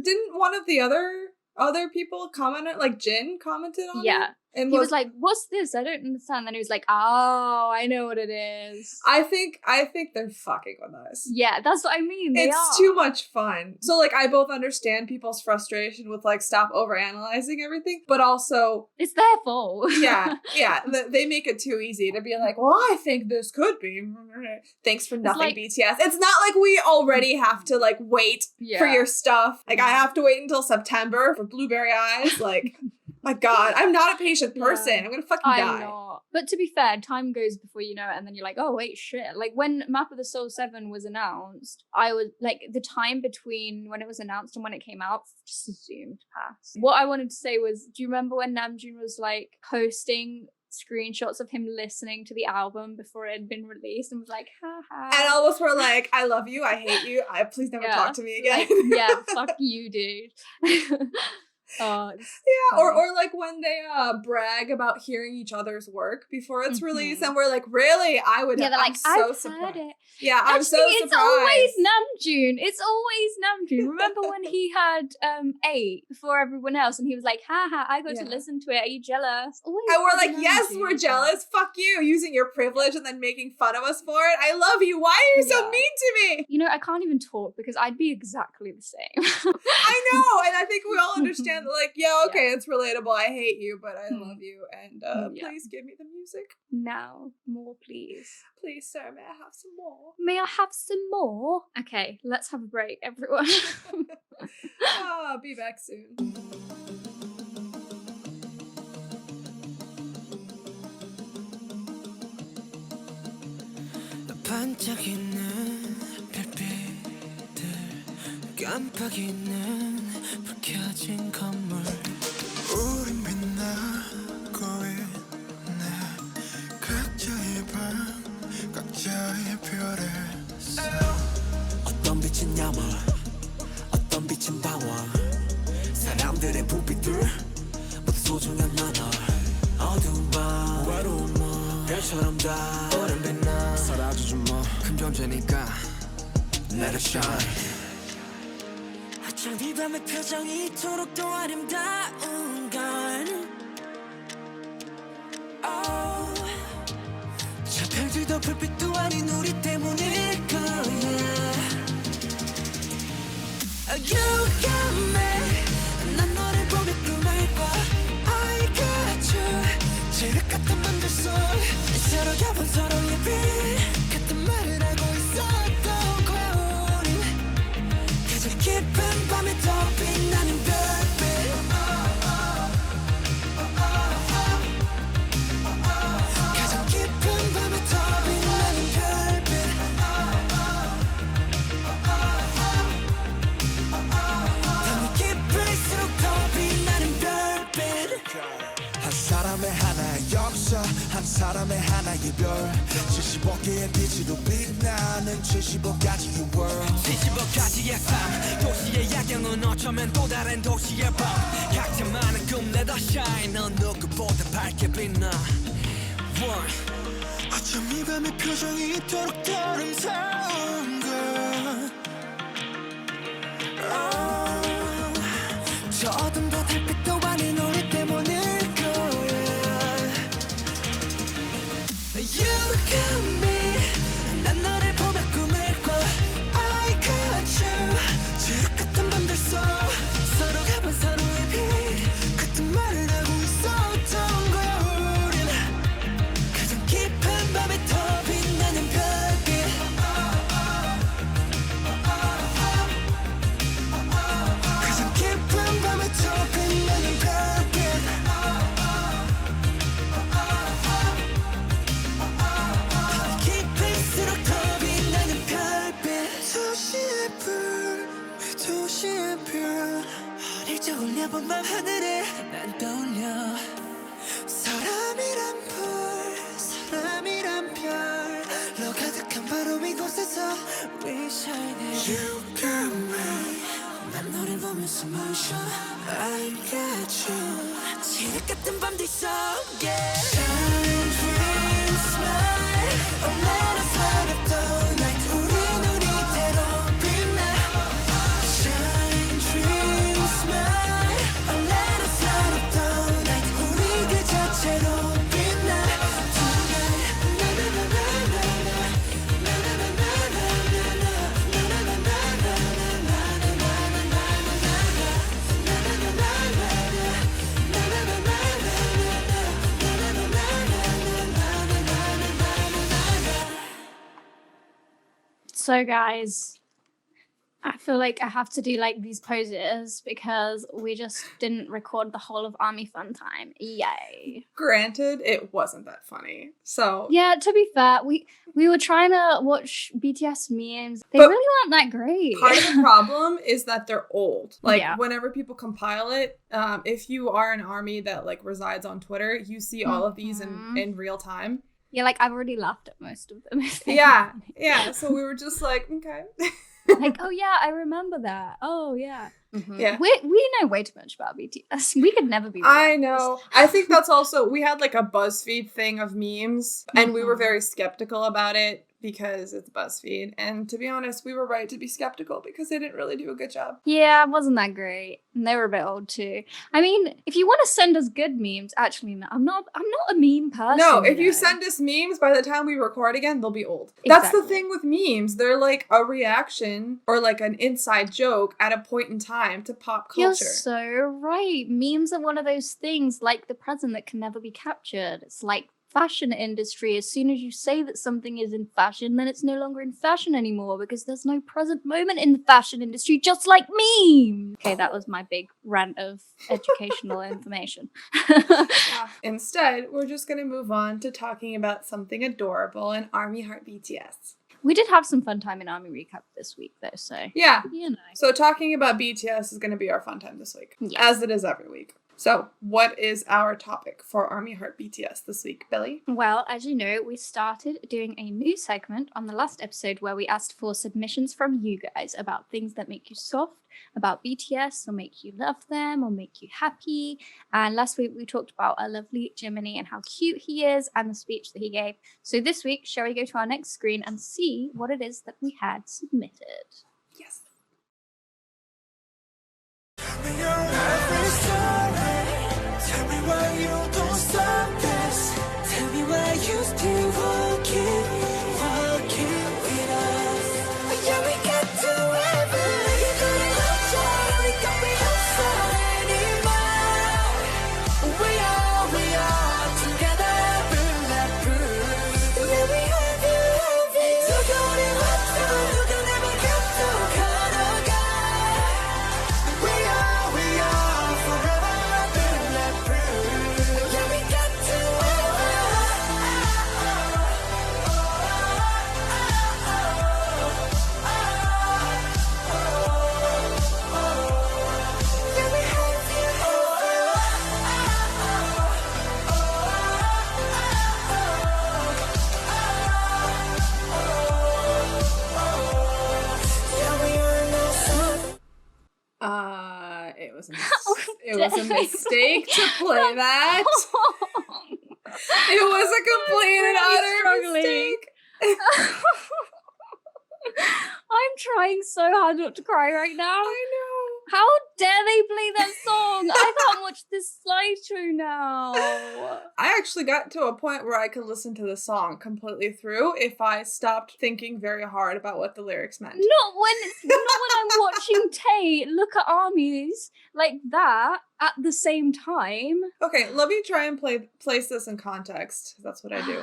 Speaker 2: Didn't one of the other people comment it? Like Jin commented on it? And
Speaker 1: he was like, "What's this? I don't understand." Then he was like, "Oh, I know what it is."
Speaker 2: I think they're fucking with us.
Speaker 1: Yeah, that's what I mean.
Speaker 2: It's too much fun. So like, I both understand people's frustration with like, stop overanalyzing everything, but also
Speaker 1: it's their fault.
Speaker 2: yeah. They make it too easy to be like, "Well, I think this could be." Thanks for nothing, like, BTS. It's not like we already have to like wait for your stuff. Like, I have to wait until September for Blueberry Eyes. Like. My God, I'm not a patient person. I'm gonna fucking die.
Speaker 1: I'm not. But to be fair, time goes before you know it, and then you're like, oh wait, shit. Like when Map of the Soul 7 was announced, I was like, the time between when it was announced and when it came out just zoomed past. What I wanted to say was, do you remember when Namjoon was like posting screenshots of him listening to the album before it had been released and was like, haha.
Speaker 2: And all of us were like, I love you, I hate you, please never talk to me again.
Speaker 1: Like, fuck you, dude.
Speaker 2: Or like when they brag about hearing each other's work before it's released, and we're like, really? I would.
Speaker 1: Yeah, they're like,
Speaker 2: I've
Speaker 1: heard it.
Speaker 2: Yeah,
Speaker 1: actually,
Speaker 2: I'm so surprised.
Speaker 1: It's always Namjoon. It's always Namjoon. Remember when he had 8 before everyone else, and he was like, haha, I got to listen to it. Are you jealous? Always.
Speaker 2: And we're like, yes, we're jealous. Fuck you, using your privilege and then making fun of us for it. I love you. Why are you so mean to me?
Speaker 1: You know, I can't even talk because I'd be exactly the same.
Speaker 2: I know, and I think we all understand that, like, okay, it's relatable. I hate you, but I love you, and please give me the music.
Speaker 1: Now, more please.
Speaker 2: Please, sir, may I have some more?
Speaker 1: May I have some more? Okay, let's have a break, everyone.
Speaker 2: Be back soon.
Speaker 3: 반짝이는 별빛들 깜빡이는 불 켜진 건물 우린 빛나고 있네 각자의 방 각자의 별에 어떤 빛은 야물 어떤 빛은 방황 사람들의 불빛들 모두 소중한 나널 어두운 밤 외로운 몸 별처럼 다 오랜 빛나 사라지지 뭐 큰 존재니까 Let it shine 어쩜 이 밤의 표정이 이토록 더 아름다운 건 저 별들도 불빛도 아닌 우리 때문일 거야 You got me 난 너를 보며 꿈을 꿔 I got you 지륵 같은 맘들 속 서로 겹은 서로의 빛 같은 말을 하고 있었던 거야 우린 가장 깊은 밤에 더 빛나는 별빛 가장 깊은 밤에 더 빛나는 별빛 밤이 깊을수록 더 빛나는 별빛 한 사람의 하나의 역사 한 사람의 하나의 별 75개의 빛으로 빛나는 75가지의 world 75가지의 삶 도시의 야경은 어쩌면 또 다른 도시의 밤 각자만의 꿈 let us shine 넌 누구보다 밝게 빛나 어쩜 이 밤의 표정이 이토록 더 아름다운 건 저 어둠도 달빛도 아닌 우리 때문일 You got me 난 너를 보며 꿈을 꿔 I got you 지옥 같은 밤들 속 서로 가본 서로의 그려본 밤 하늘에 난 떠올려 사람이란 별로 가득한 바로 이곳에서 We shining You got me 난 너를 보면서 멈춰 I got you 지옥 같은 밤들 속에 Shine, dream, smile Oh let us light up the night 우린 우리대로 빛나 Shine, dream, smile Oh let us light up the night 우리 그 자체로 빛나
Speaker 1: So guys, I feel like I have to do like these poses because we just didn't record the whole of Army Fun Time. Yay.
Speaker 2: Granted, it wasn't that funny. So
Speaker 1: Yeah, to be fair, we were trying to watch BTS memes. They
Speaker 2: But
Speaker 1: really weren't that great.
Speaker 2: part of the problem is that they're old. Like,
Speaker 1: Yeah.
Speaker 2: whenever people compile it, if you are an ARMY that, like, resides on Twitter, you see all of these in real time.
Speaker 1: Yeah, like I've already laughed at most of them.
Speaker 2: Yeah. So we were just like, okay.
Speaker 1: Like, oh yeah, I remember that. Oh yeah.
Speaker 2: Yeah.
Speaker 1: We know way too much about BTS. We could never be.
Speaker 2: I know. I think that's also, we had like a BuzzFeed thing of memes, and we were very skeptical about it because it's BuzzFeed. And to be honest, we were right to be skeptical because they didn't really do a good job.
Speaker 1: Yeah, it wasn't that great. And they were a bit old too. I mean, if you want to send us good memes, actually, no, I'm not a meme person.
Speaker 2: No, if you
Speaker 1: know.
Speaker 2: send us memes, by the time we record again, they'll be old. That's the
Speaker 1: Exactly.
Speaker 2: thing with memes. They're like a reaction or like an inside joke at a point in time to pop culture.
Speaker 1: You're so right. Memes are one of those things like the present that can never be captured. It's like fashion industry. As soon as you say that something is in fashion, then it's no longer in fashion anymore because there's no present moment in the fashion industry, just like memes. Okay, that was my big rant of educational information.
Speaker 2: Instead, we're just going to move on to talking about something adorable in ARMYheart BTS.
Speaker 1: We did have some fun time in Army Recap this week, though, so
Speaker 2: Yeah.
Speaker 1: you know.
Speaker 2: So talking about BTS is going to be our fun time this week,
Speaker 1: Yes.
Speaker 2: as it is every week. So what is our topic for ARMYheart BTS this week, Billy?
Speaker 1: Well, as you know, we started doing a new segment on the last episode where we asked for submissions from you guys about things that make you soft, about BTS, or make you love them, or make you happy. And last week we talked about our lovely Jiminy and how cute he is and the speech that he gave. So this week, shall we go to our next screen and see what it is that we had submitted?
Speaker 2: Yes.
Speaker 3: Tell me why you don't stop this. Tell me why you still walking with us. Yeah, we got to ever. You couldn't outside, we got me outside anymore. We are together, bulletproof. Yeah, we have you. So don't even have to, you can never get to cut we are forever bulletproof. Yeah, we got to yeah, we have you. Yeah, we are no sun.
Speaker 2: It was a mistake to play that. It was a complete and utter
Speaker 1: struggling.
Speaker 2: mistake.
Speaker 1: I'm trying so hard not to cry right now.
Speaker 2: I know.
Speaker 1: How dare they play that song? I can't watch this slideshow now.
Speaker 2: I actually got to a point where I could listen to the song completely through if I stopped thinking very hard about what the lyrics meant.
Speaker 1: Not when I'm watching Tae look at armies like that at the same time.
Speaker 2: Okay, let me try and place this in context. That's what I do.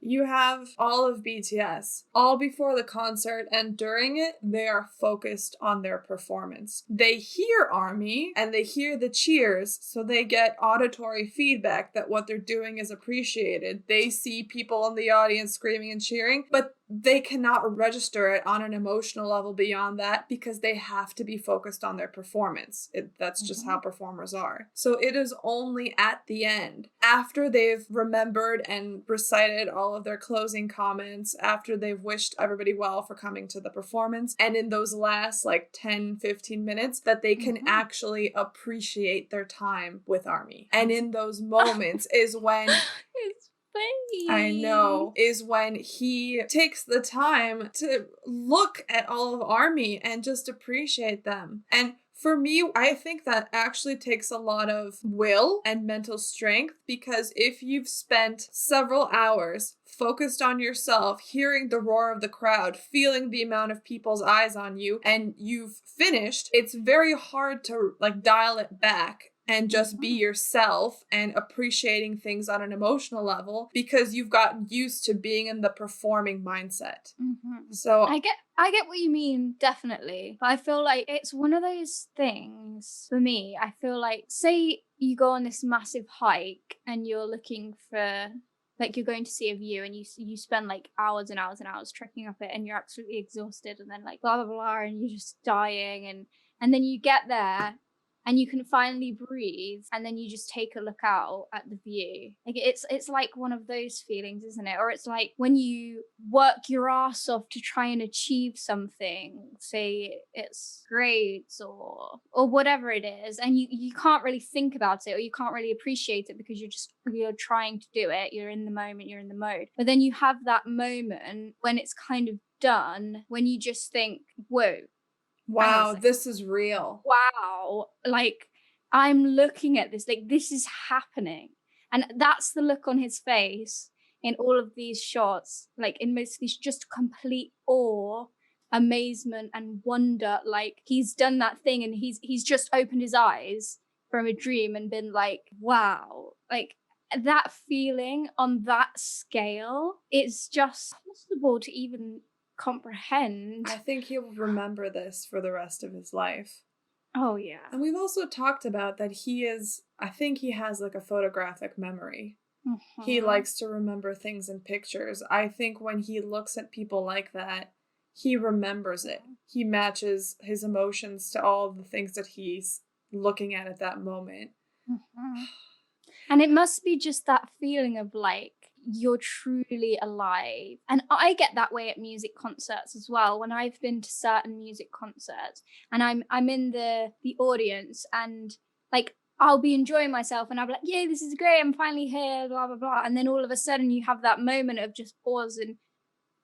Speaker 2: You have all of BTS, all before the concert, and during it, they are focused on their performance. They hear ARMY, and they hear the cheers, so they get auditory feedback that what they're doing is appreciated. They see people in the audience screaming and cheering, but they cannot register it on an emotional level beyond that because they have to be focused on their performance. That's just how performers are. So it is only at the end, after they've remembered and recited all of their closing comments, after they've wished everybody well for coming to the performance, and in those last like 10, 15 minutes, that they can actually appreciate their time with ARMY. And in those moments is when
Speaker 1: It's funny.
Speaker 2: I know, is when he takes the time to look at all of ARMY and just appreciate them. And for me, I think that actually takes a lot of will and mental strength, because if you've spent several hours focused on yourself, hearing the roar of the crowd, feeling the amount of people's eyes on you, and you've finished, it's very hard to like dial it back and just be yourself and appreciating things on an emotional level, because you've gotten used to being in the performing mindset. So
Speaker 1: I get what you mean, definitely. But I feel like it's one of those things for me. I feel like, say you go on this massive hike and you're looking for, like, you're going to see a view, and you spend like hours and hours and hours trekking up it, and you're absolutely exhausted, and then like blah blah blah, and you're just dying, and then you get there and you can finally breathe, and then you just take a look out at the view. Like it's like one of those feelings, isn't it? Or it's like when you work your ass off to try and achieve something, say it's grades or whatever it is, and you can't really think about it, or you can't really appreciate it because you're trying to do it, you're in the moment, you're in the mode. But then you have that moment when it's kind of done, when you just think, whoa,
Speaker 2: wow, this is real.
Speaker 1: Wow, like I'm looking at this, like this is happening. And that's the look on his face in all of these shots, like in most of these, just complete awe, amazement and wonder. Like he's done that thing, and he's just opened his eyes from a dream and been like, wow. Like that feeling on that scale, it's just impossible to even comprehend.
Speaker 2: I think he'll remember this for the rest of his life.
Speaker 1: Oh yeah.
Speaker 2: And we've also talked about that I think he has like a photographic memory. He likes to remember things in pictures. I think when he looks at people like that, he remembers it. He matches his emotions to all the things that he's looking at that moment.
Speaker 1: And it must be just that feeling of like, you're truly alive. And I get that way at music concerts as well. When I've been to certain music concerts and I'm in the audience, and like I'll be enjoying myself and I'll be like, yeah, this is great, I'm finally here, blah blah blah. And then all of a sudden you have that moment of just pause,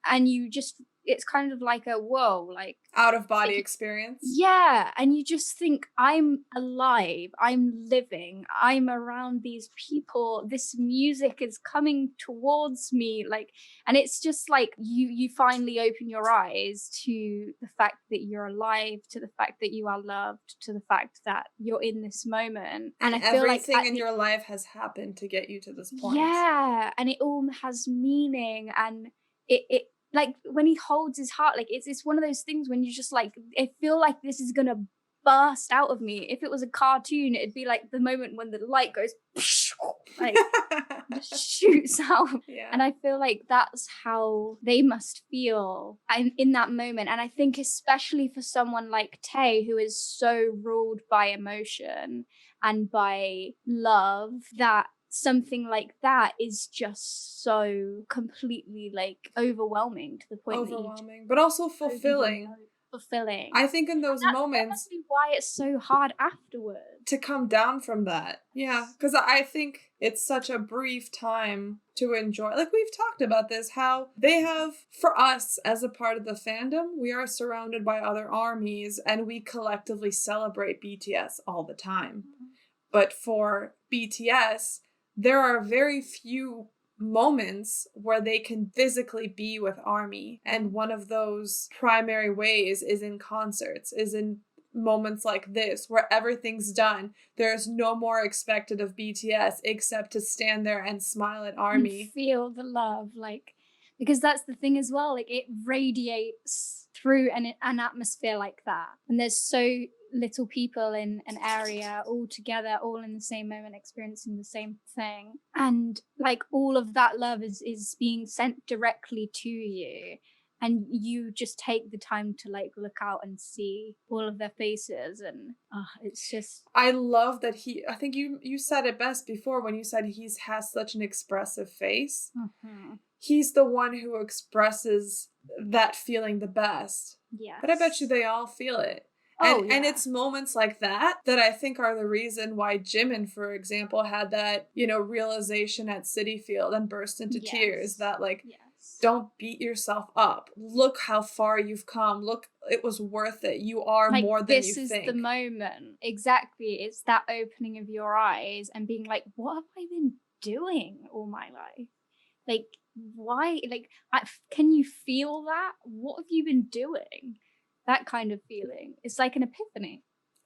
Speaker 1: and you just, it's kind of like a whoa, like
Speaker 2: out of body experience.
Speaker 1: Yeah, and you just think, I'm alive, I'm living, I'm around these people, this music is coming towards me, like, and it's just like you finally open your eyes to the fact that you're alive, to the fact that you are loved, to the fact that you're in this moment. And I feel like
Speaker 2: everything in your life has happened to get you to this point.
Speaker 1: Yeah, and it all has meaning, and it like when he holds his heart, like it's one of those things when you just like, I feel like this is gonna burst out of me. If it was a cartoon, it'd be like the moment when the light goes like just shoots out.
Speaker 2: Yeah.
Speaker 1: And I feel like that's how they must feel in that moment. And I think especially for someone like Tae, who is so ruled by emotion and by love, that something like that is just so completely like overwhelming, to the point
Speaker 2: but also fulfilling. I think in those moments,
Speaker 1: that must be why it's so hard afterwards
Speaker 2: to come down from that. Yeah, because I think it's such a brief time to enjoy. Like we've talked about this, how they have, for us as a part of the fandom, we are surrounded by other armies and we collectively celebrate BTS all the time. But for BTS, there are very few moments where they can physically be with ARMY. And one of those primary ways is in concerts, is in moments like this, where everything's done. There's no more expected of BTS except to stand there and smile at ARMY.
Speaker 1: And feel the love, like, because that's the thing as well, like it radiates through an atmosphere like that. And there's so little people in an area all together, all in the same moment, experiencing the same thing. And like all of that love is being sent directly to you. And you just take the time to like look out and see all of their faces, and it's just.
Speaker 2: I love that I think you said it best before when you said has such an expressive face.
Speaker 1: Mm-hmm.
Speaker 2: He's the one who expresses that feeling the best.
Speaker 1: Yes.
Speaker 2: But I bet you they all feel it. And it's moments like that I think are the reason why Jimin, for example, had that, realization at City Field and burst into tears that like, don't beat yourself up. Look how far you've come. Look, it was worth it. You are like, more than you think. This is
Speaker 1: the moment. Exactly. It's that opening of your eyes and being like, what have I been doing all my life? Like, why? Like, can you feel that? What have you been doing? That kind of feeling. It's like an epiphany.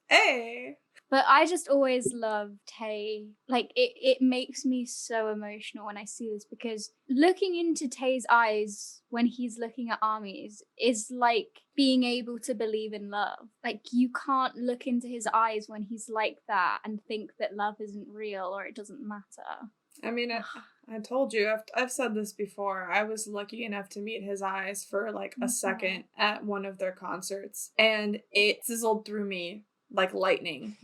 Speaker 2: Hey!
Speaker 1: But I just always love Tae. Like, it makes me so emotional when I see this, because looking into Tae's eyes when he's looking at armies is like being able to believe in love. Like, you can't look into his eyes when he's like that and think that love isn't real or it doesn't matter.
Speaker 2: I mean, I told you, I've said this before. I was lucky enough to meet his eyes for like a second at one of their concerts, and it sizzled through me like lightning.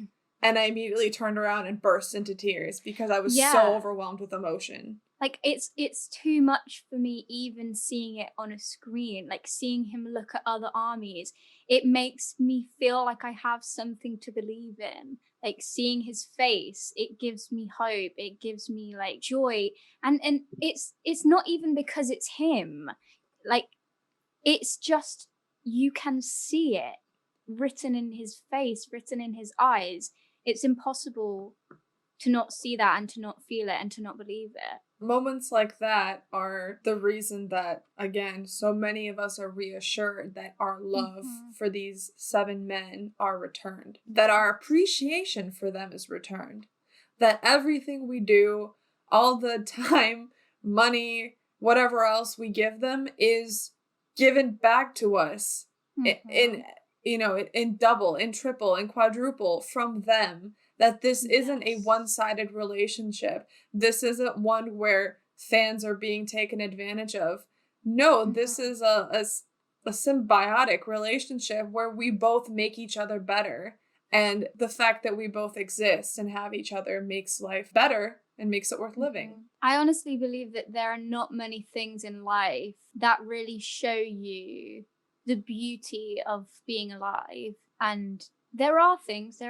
Speaker 2: And I immediately turned around and burst into tears because I was so overwhelmed with emotion.
Speaker 1: Like, it's too much for me even seeing it on a screen, like seeing him look at other armies. It makes me feel like I have something to believe in. Like, seeing his face, it gives me hope. It gives me like joy. And it's not even because it's him. Like, it's just, you can see it written in his face, written in his eyes. It's impossible to not see that and to not feel it and to not believe it.
Speaker 2: Moments like that are the reason that, again, so many of us are reassured that our love for these 7 men are returned, that our appreciation for them is returned, that everything we do, all the time, money, whatever else we give them is given back to us in double, in triple, in quadruple from them. That this isn't a one-sided relationship. This isn't one where fans are being taken advantage of. No, this is a symbiotic relationship where we both make each other better. And the fact that we both exist and have each other makes life better and makes it worth living.
Speaker 1: I honestly believe that there are not many things in life that really show you the beauty of being alive. And there are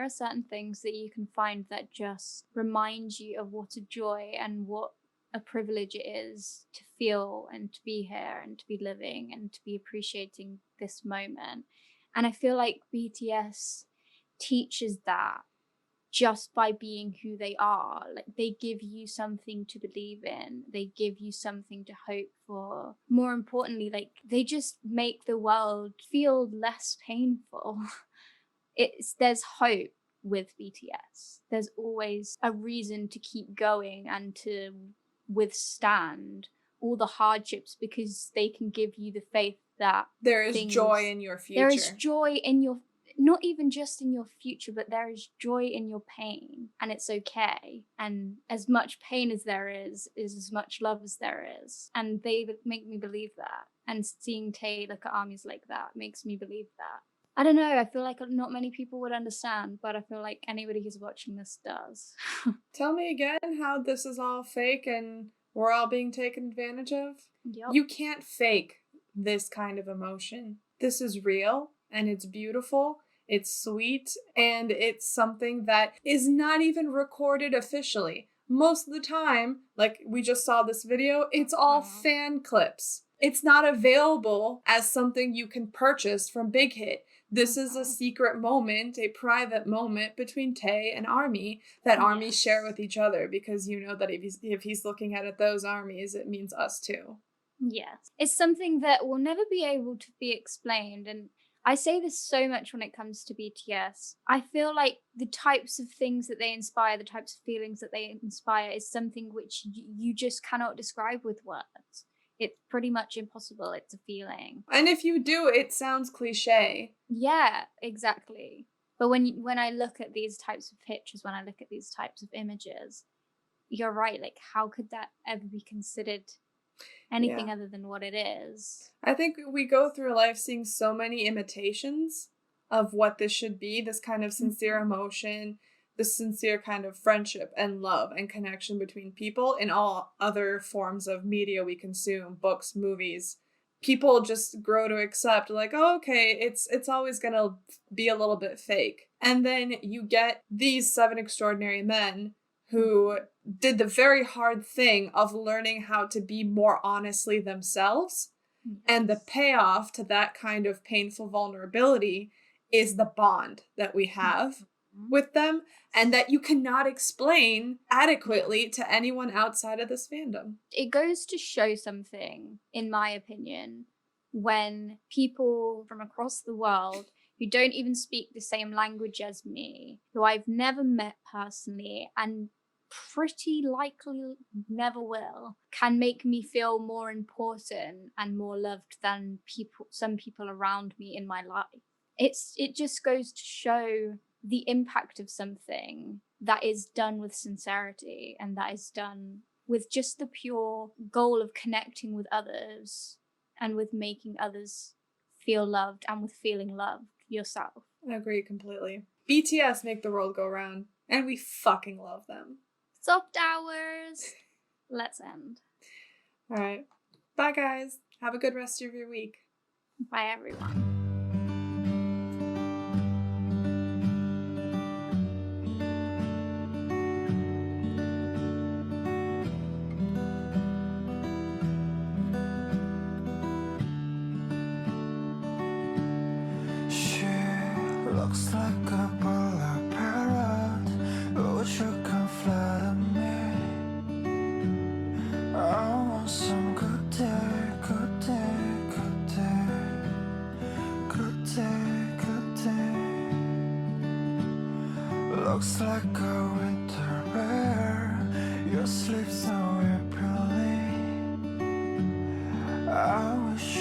Speaker 1: certain things that you can find that just remind you of what a joy and what a privilege it is to feel and to be here and to be living and to be appreciating this moment. And I feel like BTS teaches that just by being who they are. Like, they give you something to believe in. They give you something to hope for. More importantly, like, they just make the world feel less painful. There's hope with BTS. There's always a reason to keep going and to withstand all the hardships, because they can give you the faith that
Speaker 2: there is joy in your future.
Speaker 1: There is joy in your, not even just in your future, but there is joy in your pain, and it's okay. And as much pain as there is as much love as there is. And they make me believe that. And seeing Tae look at armies like that makes me believe that. I don't know, I feel like not many people would understand, but I feel like anybody who's watching this does.
Speaker 2: Tell me again how this is all fake and we're all being taken advantage of?
Speaker 1: Yep.
Speaker 2: You can't fake this kind of emotion. This is real, and it's beautiful, it's sweet, and it's something that is not even recorded officially. Most of the time, like we just saw this video, it's all fan clips. It's not available as something you can purchase from Big Hit. This is a secret moment, a private moment between Tae and ARMY that armies share with each other, because you know that if he's looking at those armies, it means us too.
Speaker 1: Yes. It's something that will never be able to be explained. And I say this so much when it comes to BTS. I feel like the types of things that they inspire, the types of feelings that they inspire is something which you just cannot describe with words. It's pretty much impossible. It's a feeling.
Speaker 2: And if you do, it sounds cliche.
Speaker 1: Yeah, exactly. But when I look at these types of pictures, when I look at these types of images, you're right. Like, how could that ever be considered anything other than what it is?
Speaker 2: I think we go through life seeing so many imitations of what this should be, this kind of sincere emotion, this sincere kind of friendship and love and connection between people in all other forms of media we consume, books, movies. People just grow to accept, like, oh, okay, it's always gonna be a little bit fake. And then you get these 7 extraordinary men who did the very hard thing of learning how to be more honestly themselves. And the payoff to that kind of painful vulnerability is the bond that we have with them, and that you cannot explain adequately to anyone outside of this fandom.
Speaker 1: It goes to show something, in my opinion, when people from across the world who don't even speak the same language as me, who I've never met personally and pretty likely never will, can make me feel more important and more loved than some people around me in my life. It just goes to show the impact of something that is done with sincerity and that is done with just the pure goal of connecting with others and with making others feel loved and with feeling loved yourself.
Speaker 2: I agree completely. BTS make the world go round, and we fucking love them.
Speaker 1: Soft hours. Let's end.
Speaker 2: All right. Bye, guys. Have a good rest of your week.
Speaker 1: Bye, everyone.
Speaker 3: Looks like a black parrot, but you can flatter me. I want some good day, good day, good day, good day, good day. Looks like a winter bear, your sleeves are appealing. I wish